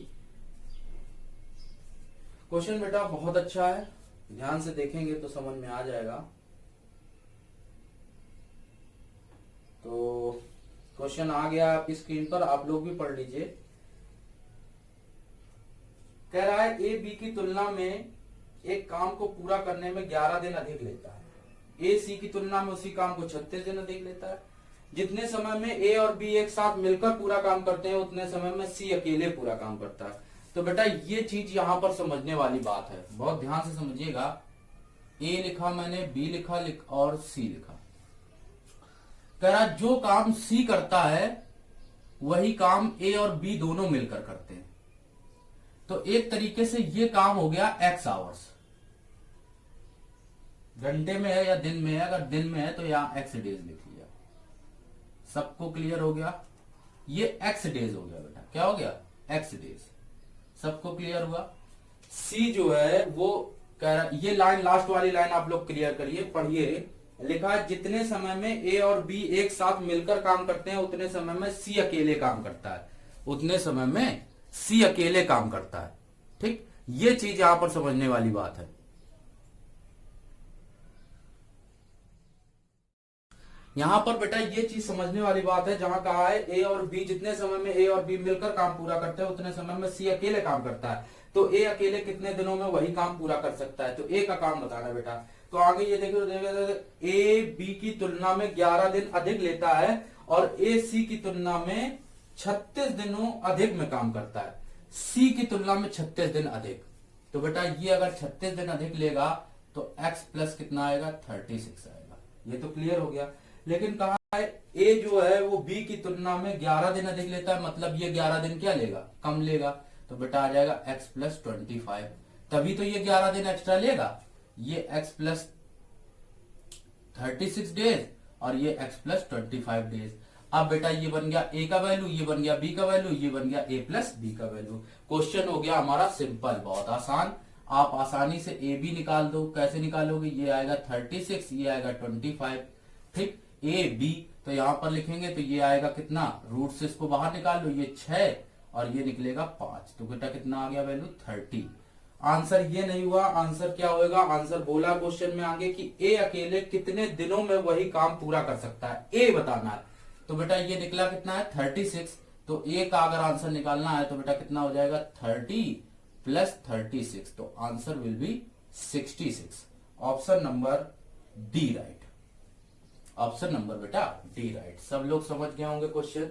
क्वेश्चन बेटा बहुत अच्छा है, ध्यान से देखेंगे तो समझ में आ जाएगा। तो क्वेश्चन आ गया आपकी स्क्रीन पर, आप लोग भी पढ़ लीजिए। कह रहा है ए बी की तुलना में एक काम को पूरा करने में 11 दिन अधिक लेता है। ए सी की तुलना में उसी काम को 36 दिन अधिक लेता है। जितने समय में ए और बी एक साथ मिलकर पूरा काम करते हैं, उतने समय में सी अकेले पूरा काम करता है। तो बेटा ये चीज यहां पर समझने वाली बात है, बहुत ध्यान से समझिएगा। ए लिखा मैंने, बी लिखा और सी लिखा। कह रहा जो काम सी करता है वही काम ए और बी दोनों मिलकर करते हैं। तो एक तरीके से ये काम हो गया एक्स आवर्स, घंटे में है या दिन में है। अगर दिन में है तो यहां एक्स डेज लिख लिया। सबको क्लियर हो गया? ये एक्स डेज हो गया बेटा, क्या हो गया? X days. सबको क्लियर हुआ? सी जो है वो कह रहा, ये लाइन लास्ट वाली लाइन आप लोग क्लियर करिए, पढ़िए। लिखा है जितने समय में ए और बी एक साथ मिलकर काम करते हैं उतने समय में सी अकेले काम करता है, उतने समय में सी अकेले काम करता है। ठीक, ये चीज यहां पर समझने वाली बात है। यहां पर बेटा ये चीज समझने वाली बात है, जहां कहा है ए और बी, जितने समय में ए और बी मिलकर काम पूरा करते हैं उतने समय में सी अकेले काम करता है। तो ए अकेले कितने दिनों में वही काम पूरा कर सकता है, तो ए का काम बताना बेटा। तो आगे ये देखो, ए बी की तुलना में 11 दिन अधिक लेता है और ए सी की तुलना में 36 दिनों अधिक में काम करता है, सी की तुलना में 36 दिन अधिक। तो बेटा ये अगर 36 दिन अधिक लेगा तो x प्लस कितना आएगा, 36 आएगा। ये तो क्लियर हो गया। लेकिन कहा है ए जो है वो बी की तुलना में 11 दिन अधिक लेता है, मतलब ये 11 दिन क्या लेगा, कम लेगा। तो बेटा आ जाएगा x प्लस 25, तभी तो ये 11 दिन एक्स्ट्रा लेगा। ये x प्लस 36 डेज और ये x प्लस 25 डेज। अब बेटा ये बन गया a का वैल्यू, ये बन गया b का वैल्यू, ये बन गया a प्लस b का वैल्यू। क्वेश्चन हो गया हमारा सिंपल, बहुत आसान। आप आसानी से a b निकाल दो। कैसे निकालोगे, ये आएगा 36, ये आएगा 25। ठीक, a b तो यहां पर लिखेंगे तो ये आएगा कितना, रूट से इसको बाहर निकाल लो, ये 6 और ये निकलेगा 5। तो बेटा कितना आ गया वैल्यू, 30। आंसर ये नहीं हुआ, आंसर क्या होगा, आंसर बोला क्वेश्चन में आगे कि ए अकेले कितने दिनों में वही काम पूरा कर सकता है, ए बताना है। तो बेटा ये निकला कितना है, 36। तो ए का अगर आंसर निकालना है तो बेटा कितना हो जाएगा, 30 प्लस 36। तो answer will be 66। Option number D right. Option number बेटा डी राइट। सब लोग समझ गए होंगे क्वेश्चन,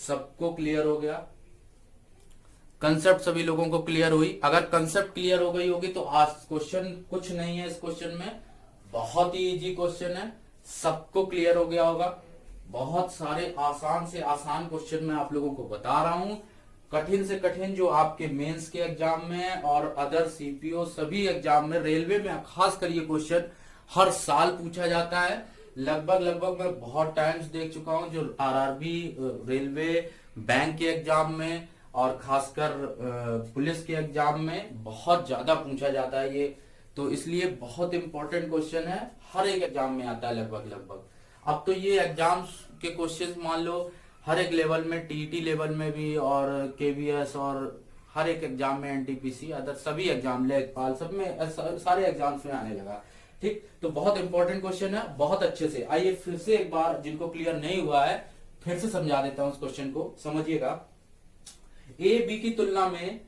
सबको क्लियर हो गया, कंसेप्ट सभी लोगों को क्लियर हुई। अगर कंसेप्ट क्लियर हो गई होगी तो आज क्वेश्चन कुछ नहीं है, इस क्वेश्चन में बहुत ही इजी क्वेश्चन है, सबको क्लियर हो गया होगा। बहुत सारे आसान से आसान क्वेश्चन मैं आप लोगों को बता रहा हूं, कठिन से कठिन जो आपके मेंस के एग्जाम में और अदर सीपीओ सभी एग्जाम में, रेलवे में खास कर ये क्वेश्चन हर साल पूछा जाता है। लगभग मैं बहुत टाइम्स देख चुका हूं, जो आरआरबी, रेलवे, बैंक के एग्जाम में और खासकर पुलिस के एग्जाम में बहुत ज्यादा पूछा जाता है ये, तो इसलिए बहुत इंपॉर्टेंट क्वेश्चन है, हर एक एग्जाम में आता है लगभग। अब तो ये एग्जाम्स के क्वेश्चन मान लो हर एक लेवल में, टीईटी लेवल में भी और केवीएस और हर एक एग्जाम में, एनटीपीसी, अदर सभी एग्जाम, लेखपाल, सब में, सारे एग्जाम्स में आने लगा। ठीक, तो बहुत इंपॉर्टेंट क्वेश्चन है, बहुत अच्छे से। आइए फिर से एक बार, जिनको क्लियर नहीं हुआ है फिर से समझा देता हूं उस क्वेश्चन को, समझिएगा। ए बी की तुलना में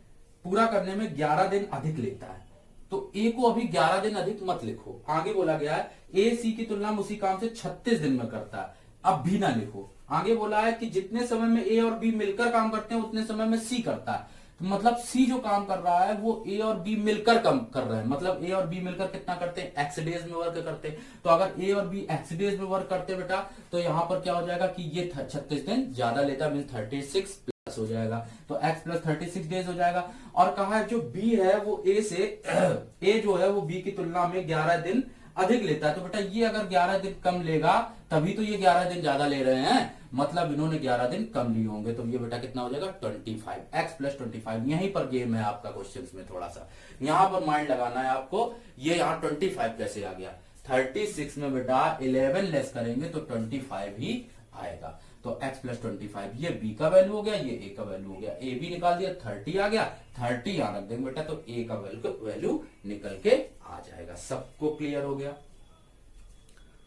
पूरा करने में 11 दिन अधिक लेता है, तो ए को अभी 11 दिन अधिक मत लिखो। आगे बोला गया है ए सी की तुलना में उसी काम से 36 दिन में करता है, अब भी ना लिखो। आगे बोला है कि जितने समय में ए और बी मिलकर काम करते हैं उतने समय में सी करता है, तो मतलब सी जो काम कर रहा है वो ए और बी मिलकर काम कर रहे हैं, मतलब ए और बी मिलकर कितना करते हैं, एक्स डेज में वर्क करते हैं। तो अगर ए और बी एक्स डेज में वर्क करते हैं बेटा, तो यहां पर क्या हो जाएगा कि ये 36 दिन ज्यादा लेता है, मीन 36 प्लस हो जाएगा, तो x प्लस 36 डेज हो जाएगा। और कहा है जो b है वो a से a जो है वो b की तुलना में 11 दिन अधिक लेता है, तो बेटा ये अगर 11 दिन कम लेगा तभी तो ये 11 दिन ज्यादा ले रहे हैं, मतलब इन्होंने 11 दिन कम लिए होंगे। तो ये बेटा कितना हो जाएगा, 25, x प्लस 25। यहीं पर गेम है आपका क्वेश्चन में, थोड़ा सा यहां पर माइंड लगाना है आपको। ये यहाँ 25 कैसे आ गया, 36 में बेटा 11 लेस करेंगे तो 25 ही आएगा। तो x प्लस 25 ये b का वैल्यू हो गया, ये a का वैल्यू हो गया, a भी निकाल दिया, 30 आ गया, 30 यहां रख देंगे बेटा, तो a का वैल्यू निकल के आ जाएगा। सबको क्लियर हो गया,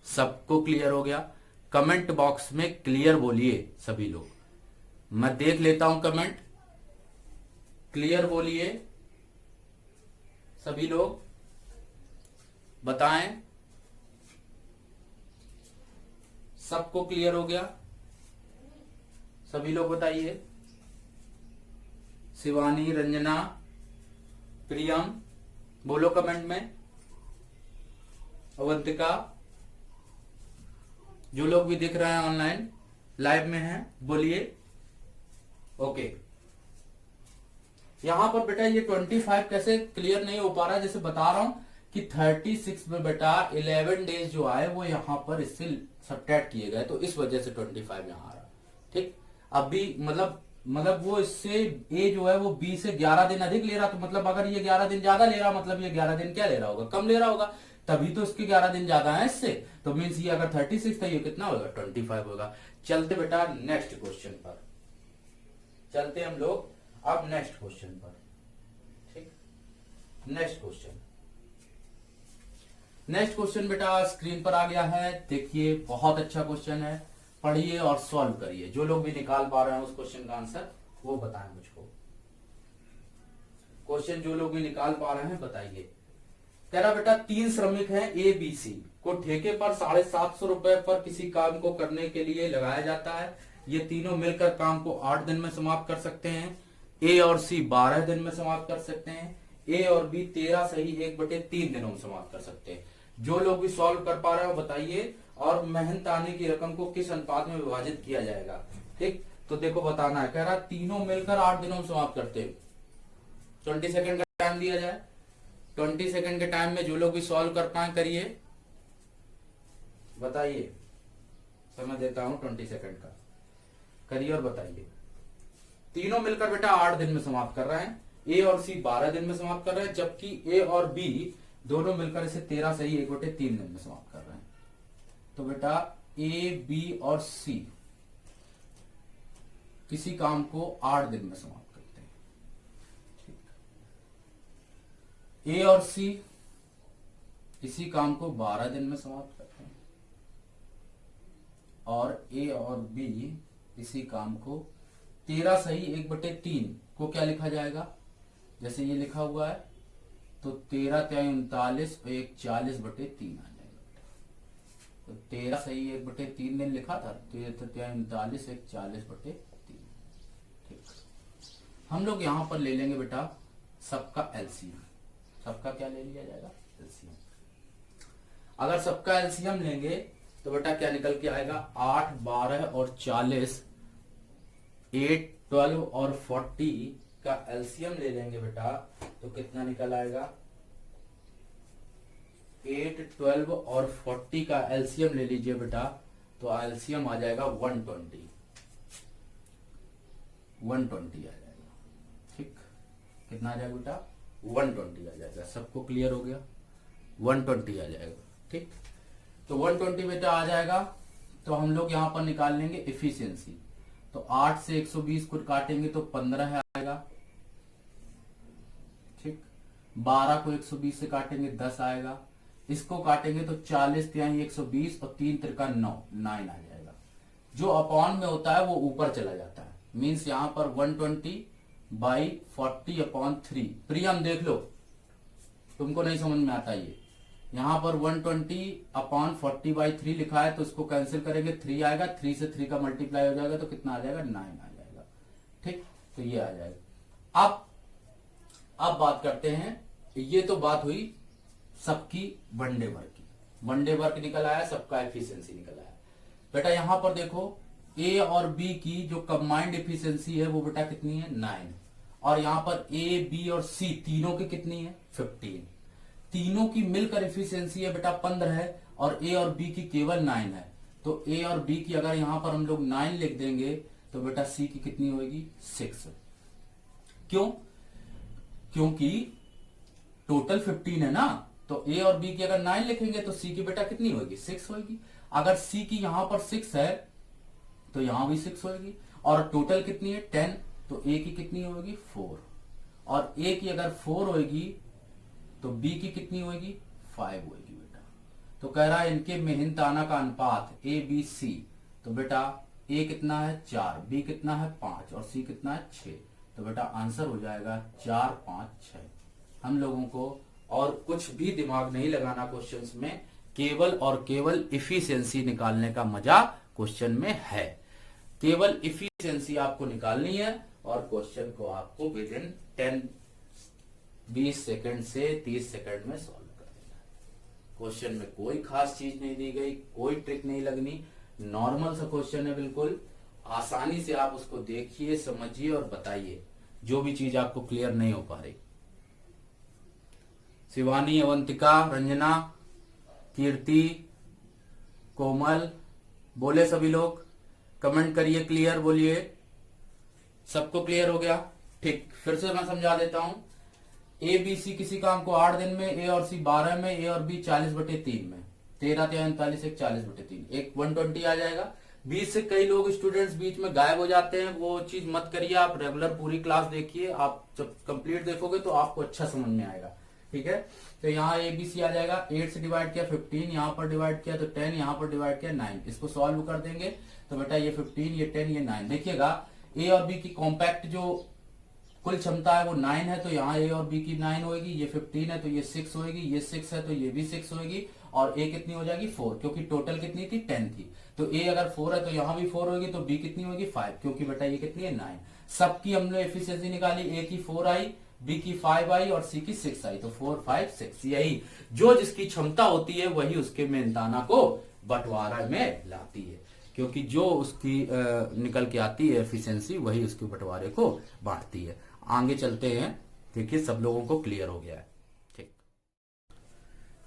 सबको क्लियर हो गया। कमेंट बॉक्स में क्लियर बोलिए सभी लोग, मैं देख लेता हूं कमेंट, क्लियर बोलिए सभी लोग, बताएं सबको क्लियर हो गया, सभी लोग बताइए। शिवानी, रंजना, प्रियम बोलो कमेंट में, अवंतिका, जो लोग भी दिख रहे हैं ऑनलाइन लाइव में हैं बोलिए। ओके, यहां पर बेटा ये 25 कैसे क्लियर नहीं हो पा रहा है, जैसे बता रहा हूं कि 36 में बेटा 11 डेज जो आए वो यहां पर इससे सब्ट्रैक्ट किए गए, तो इस वजह से 25 यहां आ रहा। ठीक, अभी मतलब वो इससे ए जो है वो बी से 11 दिन अधिक ले रहा, तो मतलब अगर ये 11 दिन ज्यादा ले रहा, मतलब ये 11 दिन क्या ले रहा होगा, कम ले रहा होगा। तभी तो इसके 11 दिन ज्यादा है इससे, तो मीन्स ये अगर 36 था ये कितना होगा 25 होगा। चलते बेटा नेक्स्ट क्वेश्चन पर, चलते हम लोग अब नेक्स्ट क्वेश्चन पर। ठीक, नेक्स्ट क्वेश्चन बेटा स्क्रीन पर आ गया है, देखिए बहुत अच्छा क्वेश्चन है, पढ़िए और सॉल्व करिए। जो लोग भी निकाल पा रहे हैं उस क्वेश्चन का आंसर वो बताएं मुझको। क्वेश्चन जो लोग भी निकाल पा रहे हैं बताइए। कह रहा बेटा 3 श्रमिक हैं ए बी सी को ठेके पर 750 रुपए पर किसी काम को करने के लिए लगाया जाता है। ये तीनों मिलकर काम को 8 दिन में समाप्त कर सकते हैं। ए और सी 12 दिन में समाप्त कर सकते हैं। ए और बी 13 सही 1/3 दिनों में समाप्त कर सकते हैं। जो लोग भी सॉल्व कर पा रहे हो बताइए, और मेहनत आने की रकम को किस अनुपात में विभाजित किया जाएगा। ठीक, तो देखो बताना है। कह रहा तीनों मिलकर 8 दिनों में समाप्त करते हैं। 20 सेकंड का टाइम दिया जाए। 20 सेकंड के टाइम में जो लोग भी सॉल्व कर पाए करिए, बताइए। समय देता हूं 20 सेकंड का, करिए और बताइए। तीनों मिलकर बेटा 8 दिन में समाप्त कर रहे हैं। ए और सी 12 दिन में समाप्त कर रहे हैं, जबकि ए और बी दोनों मिलकर इसे 13 सही 1/3 दिन में समाप्त कर रहे हैं। तो बेटा ए बी और सी किसी काम को 8 दिन में समाप्त करते हैं। ए और सी इसी काम को 12 दिन में समाप्त करते हैं, और ए और बी इसी काम को 13 सही 1/3 को क्या लिखा जाएगा, जैसे ये लिखा हुआ है तो 13 × 39 और 1 40/3 आ जाएगा। तो 13 सही 1/3 दिन लिखा था, 13 × 39 1 40/3। ठीक, हम लोग यहां पर ले लेंगे बेटा सबका एलसीएम। सबका क्या ले लिया जाएगा, एलसीएम। अगर सबका एलसीएम लेंगे तो बेटा क्या निकल के आएगा, 8, 12 और 40, 8, 12 और 40 का एलसीएम ले लेंगे बेटा तो कितना निकल आएगा, 8, 12 और 40 का एलसीएम ले लीजिए बेटा तो एलसीएम आ जाएगा 120 आ जाएगा। ठीक, कितना आ जाएगा बेटा, 120 आ जाएगा। सबको क्लियर हो गया, 120 आ जाएगा। ठीक, तो 120 बेटा आ जाएगा। तो हम लोग यहां पर निकाल लेंगे एफिशिएंसी। तो 8 से 120 को काटेंगे तो 15 आएगा। ठीक, 12 को 120 से काटेंगे 10 आएगा। इसको काटेंगे तो 40 × 120 और 3 × 9 आ जाएगा। जो अपॉन में होता है वो ऊपर चला जाता है। मीन्स यहां पर 120/40/3। प्रियम देख लो, तुमको नहीं समझ में आता ये। यहां पर 120/40/3 लिखा है तो इसको कैंसिल करेंगे, 3 आएगा। 3 से 3 का मल्टीप्लाई हो जाएगा तो कितना आ जाएगा, 9 आ जाएगा। ठीक, तो ये आ जाएगा। अब बात करते हैं, ये तो बात हुई सबकी वनडे वर्क की। वनडे वर्क निकल आया, सबका एफिशिएंसी निकल आया। बेटा यहां पर देखो ए और बी की जो कंबाइंड एफिशिएंसी है वो बेटा कितनी है, 9। और यहां पर ए बी और सी तीनों की कितनी है, 15। तीनों की मिलकर एफिशिएंसी है बेटा 15 है, और ए और बी की केवल 9 है। तो ए और बी की अगर यहां पर हम लोग 9 लिख देंगे तो बेटा सी की कितनी होगी, 6। क्यों, क्योंकि टोटल 15 है ना, तो ए और बी की अगर 9 लिखेंगे तो सी की बेटा कितनी होगी, 6 होगी। अगर सी की यहां पर 6 है तो यहां भी 6 होगी। और टोटल कितनी है, 10, तो ए की कितनी होगी, 4। और ए की अगर 4 होगी तो बी की कितनी होगी, 5 होगी बेटा। तो कह रहा है इनके मेहनताना का अनुपात ए बी सी, तो बेटा ए कितना है 4, बी कितना है 5 और सी कितना है 6। तो बेटा आंसर हो जाएगा 4, 5, 6। हम लोगों को और कुछ भी दिमाग नहीं लगाना क्वेश्चंस में, केवल और केवल इफिशियंसी निकालने का मजा क्वेश्चन में है। केवल इफिशियंसी आपको निकालनी है और क्वेश्चन को आपको विद इन 20 सेकंड से 30 सेकंड में सॉल्व कर देना है। क्वेश्चन में कोई खास चीज नहीं दी गई, कोई ट्रिक नहीं लगनी, नॉर्मल सा क्वेश्चन है, बिल्कुल आसानी से आप उसको देखिए, समझिए और बताइए जो भी चीज आपको क्लियर नहीं हो पा रही। शिवानी, अवंतिका, रंजना, कीर्ति, कोमल, बोले सभी लोग, कमेंट करिए, क्लियर बोलिए। सबको क्लियर हो गया? ठीक, फिर से मैं समझा देता हूं। ए बी सी किसी काम को 8 दिन में, ए और सी 12 में, ए और बी 40/3 में, 13 43 एक 40/3 एक 120 आ जाएगा। बीच से कई लोग स्टूडेंट्स बीच में गायब हो जाते हैं, वो चीज मत करिए, आप रेगुलर पूरी क्लास देखिए, आप जब कंप्लीट देखोगे तो आपको अच्छा समझ में आएगा। ठीक है, तो यहाँ ए बी सी आ जाएगा, 8 से डिवाइड किया 15, यहाँ पर डिवाइड किया तो 10, यहाँ पर डिवाइड किया 9, इसको सॉल्व कर देंगे तो बेटा ये 15, ये 10, ये 9। देखिएगा ए और बी की कॉम्पैक्ट जो कुल क्षमता है वो 9 है, तो यहाँ ए और बी की 9 होगी, ये 15 है तो ये 6 होगी, ये 6 है तो ये भी 6 होगी, और ए कितनी हो जाएगी 4, क्योंकि टोटल कितनी थी 10 थी। तो ए अगर 4 है तो यहाँ भी 4 होगी, तो बी कितनी होगी 5, क्योंकि बेटा ये कितनी है 9। सबकी हमने एफिशिएंसी निकाली, ए की 4 आई, बी की 5 आई और सी की 6 आई, तो 4 5 6। यही जो जिसकी क्षमता होती है वही उसके मेहनताना को बंटवारा में लाती है, क्योंकि जो उसकी निकल के आती है एफिशिएंसी वही उसके बंटवारे को बांटती है। आगे चलते हैं, देखिए सब लोगों को क्लियर हो गया है। ठीक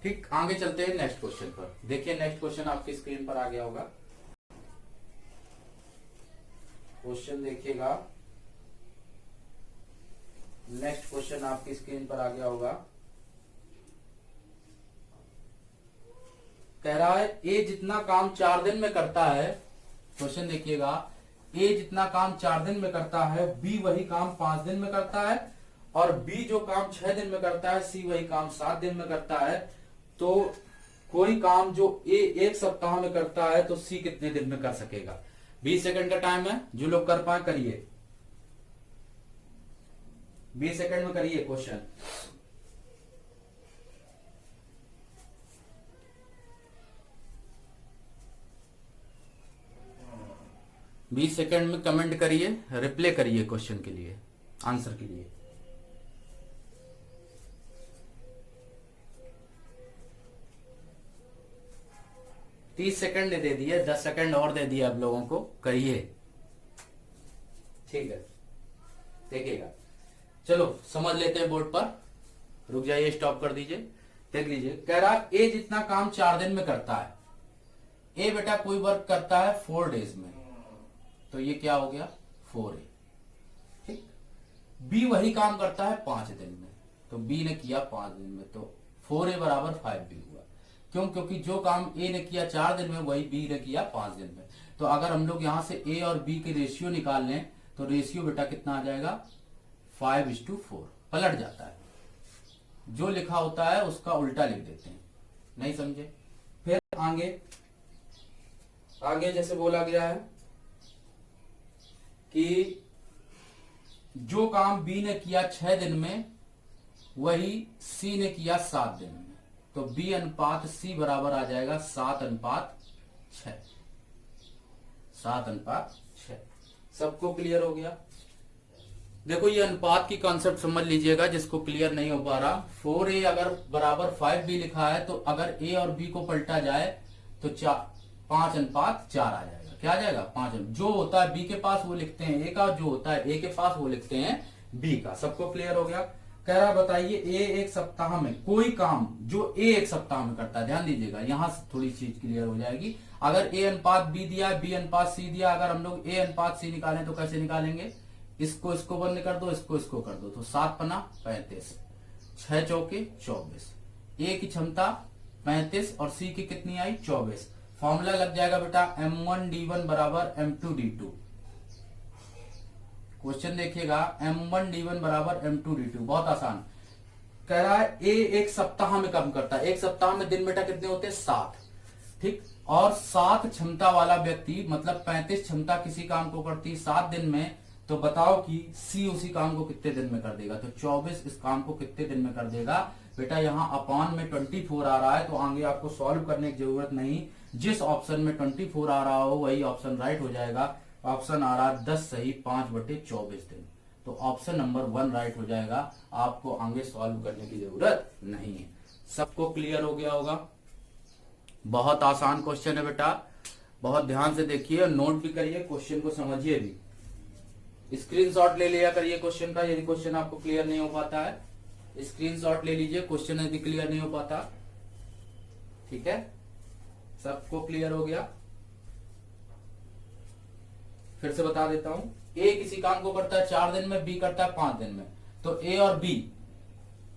ठीक, आगे चलते हैं नेक्स्ट क्वेश्चन पर। देखिए नेक्स्ट क्वेश्चन आपकी स्क्रीन पर आ गया होगा। क्वेश्चन देखिएगा, नेक्स्ट क्वेश्चन आपकी स्क्रीन पर आ गया होगा। कह रहा है ए जितना काम 4 दिन में करता है, क्वेश्चन देखिएगा, ए जितना काम 4 दिन में करता है, बी वही काम 5 दिन में करता है, और बी जो काम 6 दिन में करता है, सी वही काम 7 दिन में करता है। तो कोई काम जो ए 1 सप्ताह में करता है तो सी कितने दिन में कर सकेगा? 20 सेकंड का टाइम है, जो लोग कर पाए करिए, 20 सेकंड में करिए क्वेश्चन। बीस सेकंड में कमेंट करिए, रिप्लाई करिए क्वेश्चन के लिए, आंसर के लिए। तीस सेकंड दे दिए, 10 सेकंड और दे दिए आप लोगों को, करिए। ठीक है, देखिएगा, चलो समझ लेते हैं बोर्ड पर। रुक जाइए, स्टॉप कर दीजिए, देख लीजिए। कह रहा ए जितना काम 4 दिन में करता है, ए बेटा कोई वर्क करता है 4 डेज में, तो ये क्या हो गया 4A। ठीक, बी वही काम करता है 5 दिन में, तो बी ने किया 5 दिन में, तो 4A बराबर 5B हुआ। क्यों? क्योंकि जो काम ए ने किया 4 दिन में वही बी ने किया 5 दिन में। तो अगर हम लोग यहां से ए और बी के रेशियो निकाल लें तो रेशियो बेटा कितना आ जाएगा 5:4, पलट जाता है, जो लिखा होता है उसका उल्टा लिख देते हैं। नहीं समझे? फिर आगे जैसे बोला गया है कि जो काम बी ने किया 6 दिन में वही सी ने किया 7 दिन में, तो बी अनुपात सी बराबर आ जाएगा 7:6। 7:6। सबको क्लियर हो गया? देखो ये अनुपात की कॉन्सेप्ट समझ लीजिएगा, जिसको क्लियर नहीं हो पा रहा। 4A अगर बराबर 5B लिखा है, तो अगर ए और बी को पलटा जाए तो 5:4 आ जाएगा। क्या आ जाएगा 5। जो होता है बी के पास वो लिखते हैं ए का, जो होता है ए के पास वो लिखते हैं बी का। सबको क्लियर हो गया? कह रहा बताइए ए 1 सप्ताह में कोई काम जो ए 1 सप्ताह में करता है, ध्यान दीजिएगा, यहां से थोड़ी चीज क्लियर हो जाएगी। अगर ए अनुपात बी दिया, बी अनुपात सी दिया, अगर हम लोग ए अनुपात सी निकालें तो कैसे निकालेंगे? इसको बंद कर दो, इसको कर दो, तो 7 पना 35, 6 चौके 24। ए की क्षमता 35 और सी की कितनी आई 24। फॉर्मूला लग जाएगा बेटा M1D1 बराबर M2D2। क्वेश्चन देखिएगा, M1D1 बराबर M2D2, बहुत आसान। कह रहा है ए 1 सप्ताह में काम करता है। 1 सप्ताह में दिन बेटा कितने होते हैं 7। ठीक, और 7 क्षमता वाला व्यक्ति, मतलब 35 क्षमता किसी काम को करती 7 दिन में, तो बताओ कि सी उसी काम को कितने दिन में कर देगा? तो 24 इस काम को कितने दिन में कर देगा? बेटा यहाँ अपान में 24 आ रहा है, तो आगे आपको सॉल्व करने की जरूरत नहीं। जिस ऑप्शन में 24 आ रहा हो वही ऑप्शन राइट हो जाएगा। ऑप्शन आ रहा है 10 सही 5/24 दिन, तो ऑप्शन नंबर 1 राइट हो जाएगा। आपको आगे सॉल्व करने की जरूरत नहीं है। सबको क्लियर हो गया होगा? बहुत आसान क्वेश्चन है बेटा, बहुत ध्यान से देखिए, नोट भी करिए, क्वेश्चन को समझिए भी। स्क्रीनशॉट ले लिया करिए क्वेश्चन का, यदि क्वेश्चन आपको क्लियर नहीं हो पाता है स्क्रीनशॉट ले लीजिए, क्वेश्चन यदि क्लियर नहीं हो पाता। ठीक है, सबको क्लियर हो गया? फिर से बता देता हूं, ए किसी काम को करता है 4 दिन में, बी करता है 5 दिन में, तो ए और बी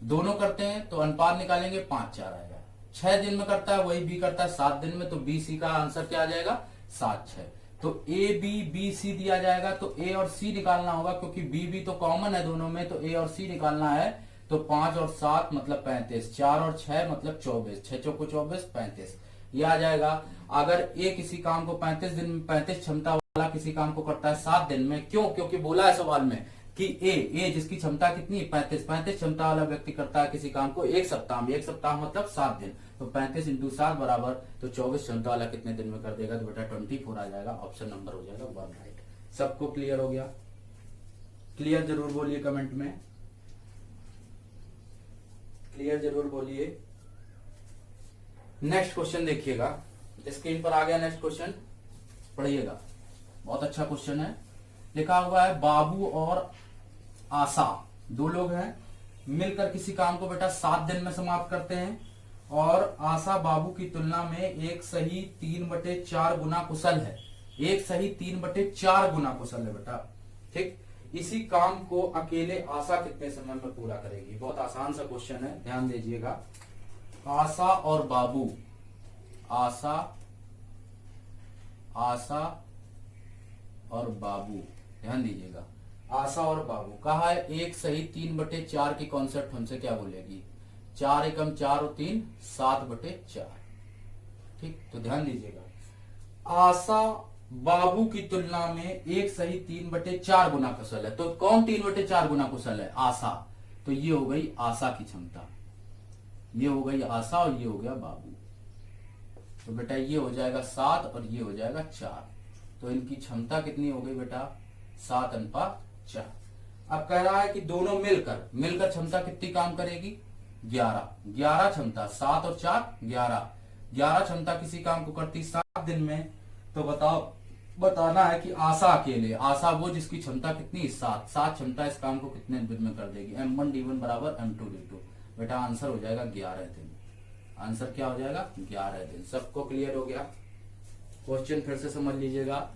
दोनों करते हैं तो अनुपात निकालेंगे 5-4 आएगा। 6 दिन में करता है वही बी करता है 7 दिन में, तो बी सी का आंसर क्या आ जाएगा 7-6। तो ए बी सी दिया जाएगा तो ए और सी निकालना होगा, क्योंकि बी तो कॉमन है दोनों में, तो ए और सी निकालना है। तो 5 और 7 मतलब 35, 4 और 6 मतलब 24, 6 चौको 24, 35 ये आ जाएगा। अगर ए किसी काम को 35 दिन में 35 क्षमता वाला किसी काम को करता है 7 दिन में, क्यों? क्योंकि बोला है सवाल में कि ए जिसकी क्षमता कितनी 35 क्षमता वाला व्यक्ति करता है किसी काम को 1 सप्ताह में, 1 सप्ताह मतलब 7 दिन, तो 35 इंटू 7 बराबर तो 24 क्षमता वाला कितने दिन में कर देगा? तो बेटा 24 आ जाएगा, ऑप्शन नंबर हो जाएगा 1 राइट। सबको क्लियर हो गया? क्लियर जरूर बोलिए कमेंट में, क्लियर जरूर बोलिए। नेक्स्ट क्वेश्चन देखिएगा, स्क्रीन पर आ गया नेक्स्ट क्वेश्चन, पढ़िएगा, बहुत अच्छा क्वेश्चन है। लिखा हुआ है बाबू और आशा दो लोग हैं, मिलकर किसी काम को बेटा 7 दिन में समाप्त करते हैं, और आशा बाबू की तुलना में एक सही 3/4 गुना कुशल है, एक सही 3/4 गुना कुशल है बेटा। ठीक, इसी काम को अकेले आशा कितने समय में पूरा करेगी? बहुत आसान सा क्वेश्चन है, ध्यान दीजिएगा। आशा और बाबू, आशा और बाबू, ध्यान दीजिएगा, आशा और बाबू कहा है एक सही 3/4 की कॉन्सेप्ट हमसे क्या बोलेगी? 4 एकम 4 और 3 7/4। ठीक, तो ध्यान दीजिएगा, आशा बाबू की तुलना में एक सही 3/4 गुना कुशल है। तो कौन 3/4 गुना कुशल है? आशा। तो ये हो गई आशा की क्षमता, ये हो गई आशा और ये हो गया बाबू। तो बेटा ये हो जाएगा 7 और ये हो जाएगा 4, तो इनकी क्षमता कितनी हो गई बेटा? 7:4। अब कह रहा है कि दोनों मिलकर क्षमता कितनी काम करेगी? 11 क्षमता, 7 और 4 11 क्षमता किसी काम को करती 7 दिन में। तो बताना है कि आशा अकेले, आशा वो जिसकी क्षमता कितनी 7 क्षमता इस काम को कितने दिन में कर देगी? M1 D1 बराबर M2 D2। बेटा आंसर हो जाएगा 11 दिन। आंसर क्या हो जाएगा? 11 दिन। सबको क्लियर हो गया? क्वेश्चन फिर से समझ लीजिएगा,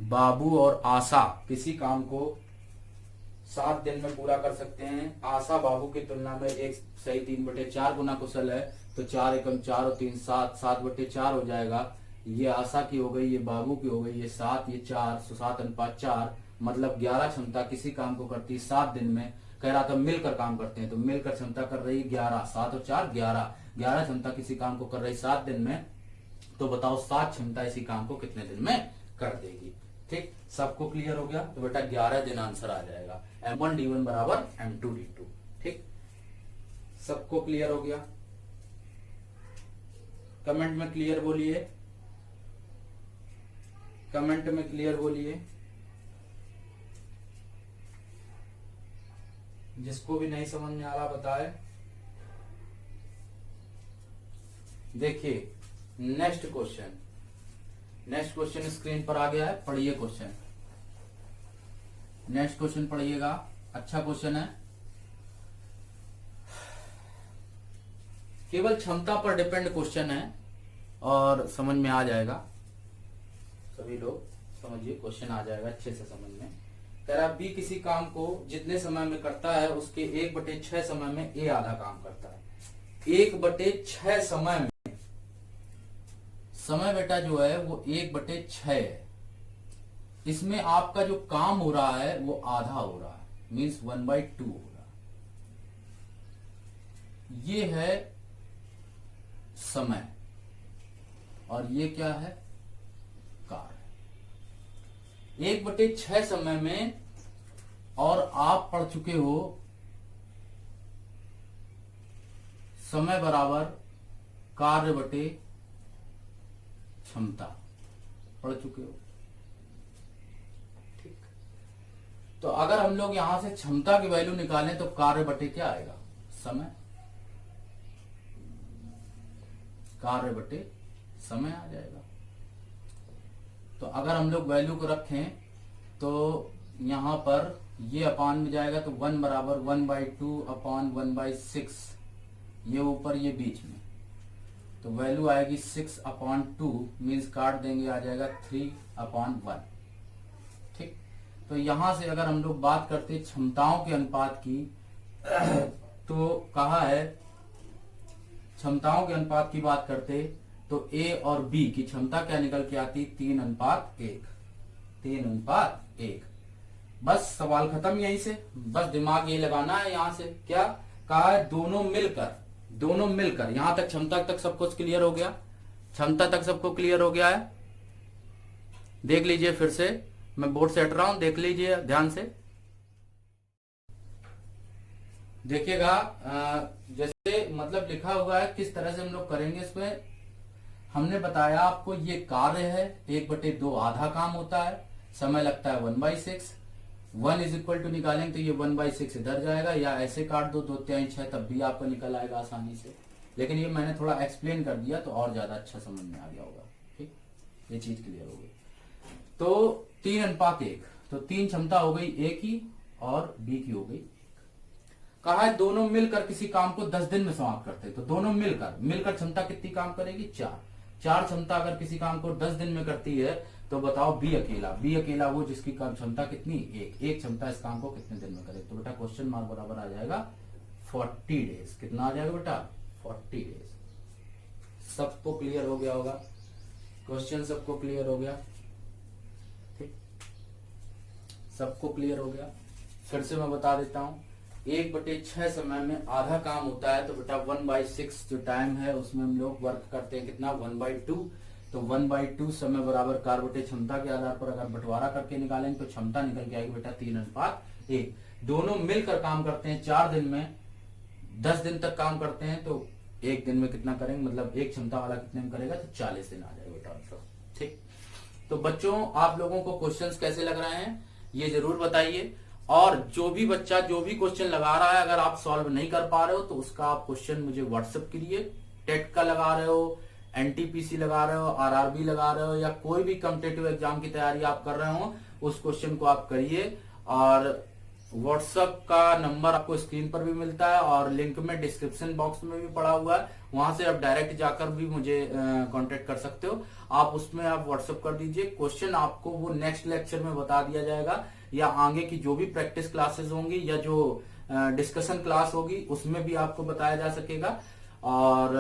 बाबू और आशा किसी काम को 7 दिन में पूरा कर सकते हैं। आशा बाबू की तुलना में एक सही 3/4 गुना कुशल है, तो 4 एकम 4 और 3 7 7/4 हो जाएगा। ये आशा की हो गई, ये बाबू की हो गई, ये 7 ये 4, 7:4 मतलब 11 क्षमता किसी काम को करती 7 दिन में। कह रहा था मिलकर काम करते हैं, तो मिलकर क्षमता कर रही 11, 7 और 4 11 क्षमता किसी काम को कर रही 7 दिन में। तो बताओ 7 क्षमता इसी काम को कितने दिन में कर देगी? ठीक, सबको क्लियर हो गया? तो बेटा 11 दिन आंसर आ जाएगा, M1 D1 बराबर M2 D2। ठीक, सबको क्लियर हो गया? कमेंट में क्लियर बोलिए, कमेंट में क्लियर बोलिए। जिसको भी नहीं समझ में आ रहा बताए। देखिए नेक्स्ट क्वेश्चन स्क्रीन पर आ गया है, पढ़िए क्वेश्चन। नेक्स्ट क्वेश्चन पढ़िएगा, अच्छा क्वेश्चन है, केवल क्षमता पर डिपेंड क्वेश्चन है और समझ में आ जाएगा। सभी लोग समझिए, क्वेश्चन आ जाएगा अच्छे से समझ में। कह रहा बी किसी काम को जितने समय में करता है उसके 1/6 समय में ए आधा काम करता है। 1/6 समय में, समय बेटा जो है वो 1/6 है। इसमें आपका जो काम हो रहा है वो आधा हो रहा है, मीन्स 1/2 हो रहा है। ये है समय और ये क्या है? कार्य। 1/6 समय में, और आप पढ़ चुके हो समय बराबर कार्य बटे क्षमता, पढ़ चुके हो। ठीक, तो अगर हम लोग यहां से क्षमता की वैल्यू निकालें तो कार्य बटे क्या आएगा? समय, कार्य बटे समय आ जाएगा। तो अगर हम लोग वैल्यू को रखें तो यहां पर ये अपान में जाएगा, तो 1 बराबर 1/2 अपॉन 1/6, ये ऊपर ये बीच में, तो वैल्यू आएगी 6/2, मीन्स काट देंगे आ जाएगा 3/1। ठीक, तो यहां से अगर हम लोग बात करते क्षमताओं के अनुपात की तो कहा है क्षमताओं के अनुपात की बात करते तो ए और बी की क्षमता क्या निकल के आती, 3:1, 3:1। बस सवाल खत्म यहीं से, बस दिमाग ये लगाना है यहां से। क्या कहा है, दोनों मिलकर यहां तक क्षमता तक सब कुछ क्लियर हो गया, क्षमता तक सबको क्लियर हो गया है। देख लीजिए फिर से, मैं बोर्ड से हट रहा हूं, देख लीजिए ध्यान से। देखिएगा जैसे मतलब लिखा हुआ है, किस तरह से हम लोग करेंगे इसमें। हमने बताया आपको ये कार्य है, 1/2 आधा काम होता है, समय लगता है 1/6। 1 = निकालेंगे तो ये 1/6 इधर जाएगा, या ऐसे काट दो 2/3 तब भी आपको निकल आएगा आसानी से। लेकिन ये मैंने थोड़ा एक्सप्लेन कर दिया तो और ज्यादा अच्छा समझ में आ गया होगा। ठीक, ये चीज क्लियर हो गई। तो 3:1, तो 3 क्षमता हो गई ए की और बी की हो गई। कहा है दोनों मिलकर किसी काम को 10 दिन में समाप्त करते, तो दोनों मिलकर क्षमता कितनी काम करेगी, 4 क्षमता अगर किसी काम को 10 दिन में करती है तो बताओ बी अकेला वो जिसकी क्षमता कितनी, एक क्षमता इस काम को कितने दिन में करे। तो बेटा क्वेश्चन मार्क बराबर आ जाएगा 40 डेज। कितना आ जाएगा बेटा, 40 डेज। सबको क्लियर हो गया होगा, क्वेश्चन सबको क्लियर हो गया, ठीक, सबको क्लियर हो गया। फिर से मैं बता देता हूं, 1/6 समय में आधा काम होता है, तो बेटा 1/6 जो टाइम है उसमें हम लोग वर्क करते हैं कितना, 1/2। तो 1/2 समय बराबर कार्य क्षमता के आधार पर अगर बंटवारा करके निकालेंगे तो क्षमता निकल के आएगी बेटा 3:1। दोनों मिलकर काम करते हैं 4 दिन में, 10 दिन तक काम करते हैं, तो एक दिन में कितना करेंगे, मतलब एक क्षमता वाला कितने में करेगा, तो 40 दिन आ जाएगा बेटा आंसर। ठीक, तो बच्चों आप लोगों को क्वेश्चंस कैसे लग रहे हैं ये जरूर बताइए। और जो भी बच्चा जो भी क्वेश्चन लगा रहा है, अगर आप सॉल्व नहीं कर पा रहे हो तो उसका आप क्वेश्चन मुझे व्हाट्सएप करिए। टेट का लगा रहे हो, एनटीपीसी लगा रहे हो, आरआरबी लगा रहे हो, या कोई भी कॉम्पिटिटिव एग्जाम की तैयारी आप कर रहे हो, उस क्वेश्चन को आप करिए। और व्हाट्सएप का नंबर आपको स्क्रीन पर भी मिलता है और लिंक में डिस्क्रिप्शन बॉक्स में भी पड़ा हुआ है, वहां से आप डायरेक्ट जाकर भी मुझे कांटेक्ट कर सकते हो। आप उसमें आप व्हाट्सएप कर दीजिए, क्वेश्चन आपको वो नेक्स्ट लेक्चर में बता दिया जाएगा, या आगे की जो भी प्रैक्टिस क्लासेस होंगी या जो डिस्कशन क्लास होगी उसमें भी आपको बताया जा सकेगा। और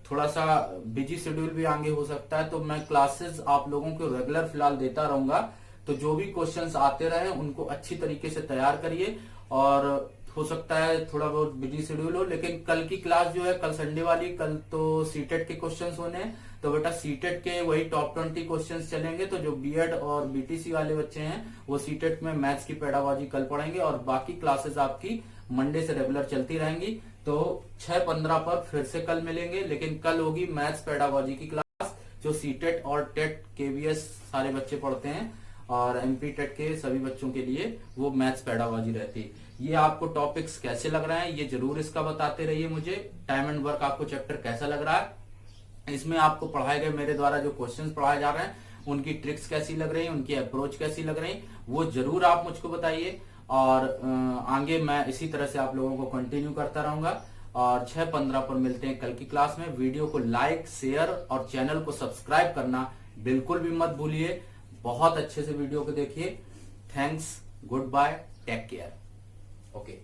थोड़ा सा बिजी शेड्यूल भी आगे हो सकता है, तो मैं क्लासेस आप लोगों को रेगुलर फिलहाल देता रहूंगा। तो जो भी क्वेश्चंस आते रहे उनको अच्छी तरीके से तैयार करिए। और हो सकता है थोड़ा बहुत बिजी शेड्यूल हो, लेकिन कल की क्लास जो है, कल संडे वाली, कल तो सीटेट के क्वेश्चंस होने हैं, तो बेटा सीटेट के वही टॉप 20 क्वेश्चंस चलेंगे। तो जो बीएड और बीटीसी वाले बच्चे हैं वो सीटेट में मैथ्स की पैडाबाजी कल पढ़ेंगे, और बाकी क्लासेस आपकी मंडे से रेगुलर चलती रहेंगी। तो 6:15 पर फिर से कल मिलेंगे, लेकिन कल होगी मैथ्स पैडागोजी की क्लास, जो सीटेट और टेट केवीएस सारे बच्चे पढ़ते हैं, और एमपी टेट के सभी बच्चों के लिए वो मैथ्स पैडागोजी रहती है। ये आपको टॉपिक्स कैसे लग रहे हैं ये जरूर इसका बताते रहिए मुझे। टाइम एंड वर्क आपको चैप्टर कैसा लग रहा है, इसमें आपको पढ़ाए गए मेरे द्वारा जो क्वेश्चंस पढ़ाए जा रहे हैं उनकी ट्रिक्स कैसी लग रही है, उनकी अप्रोच कैसी लग रही है, वो जरूर आप मुझको बताइए। और आगे मैं इसी तरह से आप लोगों को कंटिन्यू करता रहूंगा। और 6:15 पर मिलते हैं कल की क्लास में। वीडियो को लाइक, शेयर और चैनल को सब्सक्राइब करना बिल्कुल भी मत भूलिए। बहुत अच्छे से वीडियो को देखिए। Thanks, goodbye, take care, okay.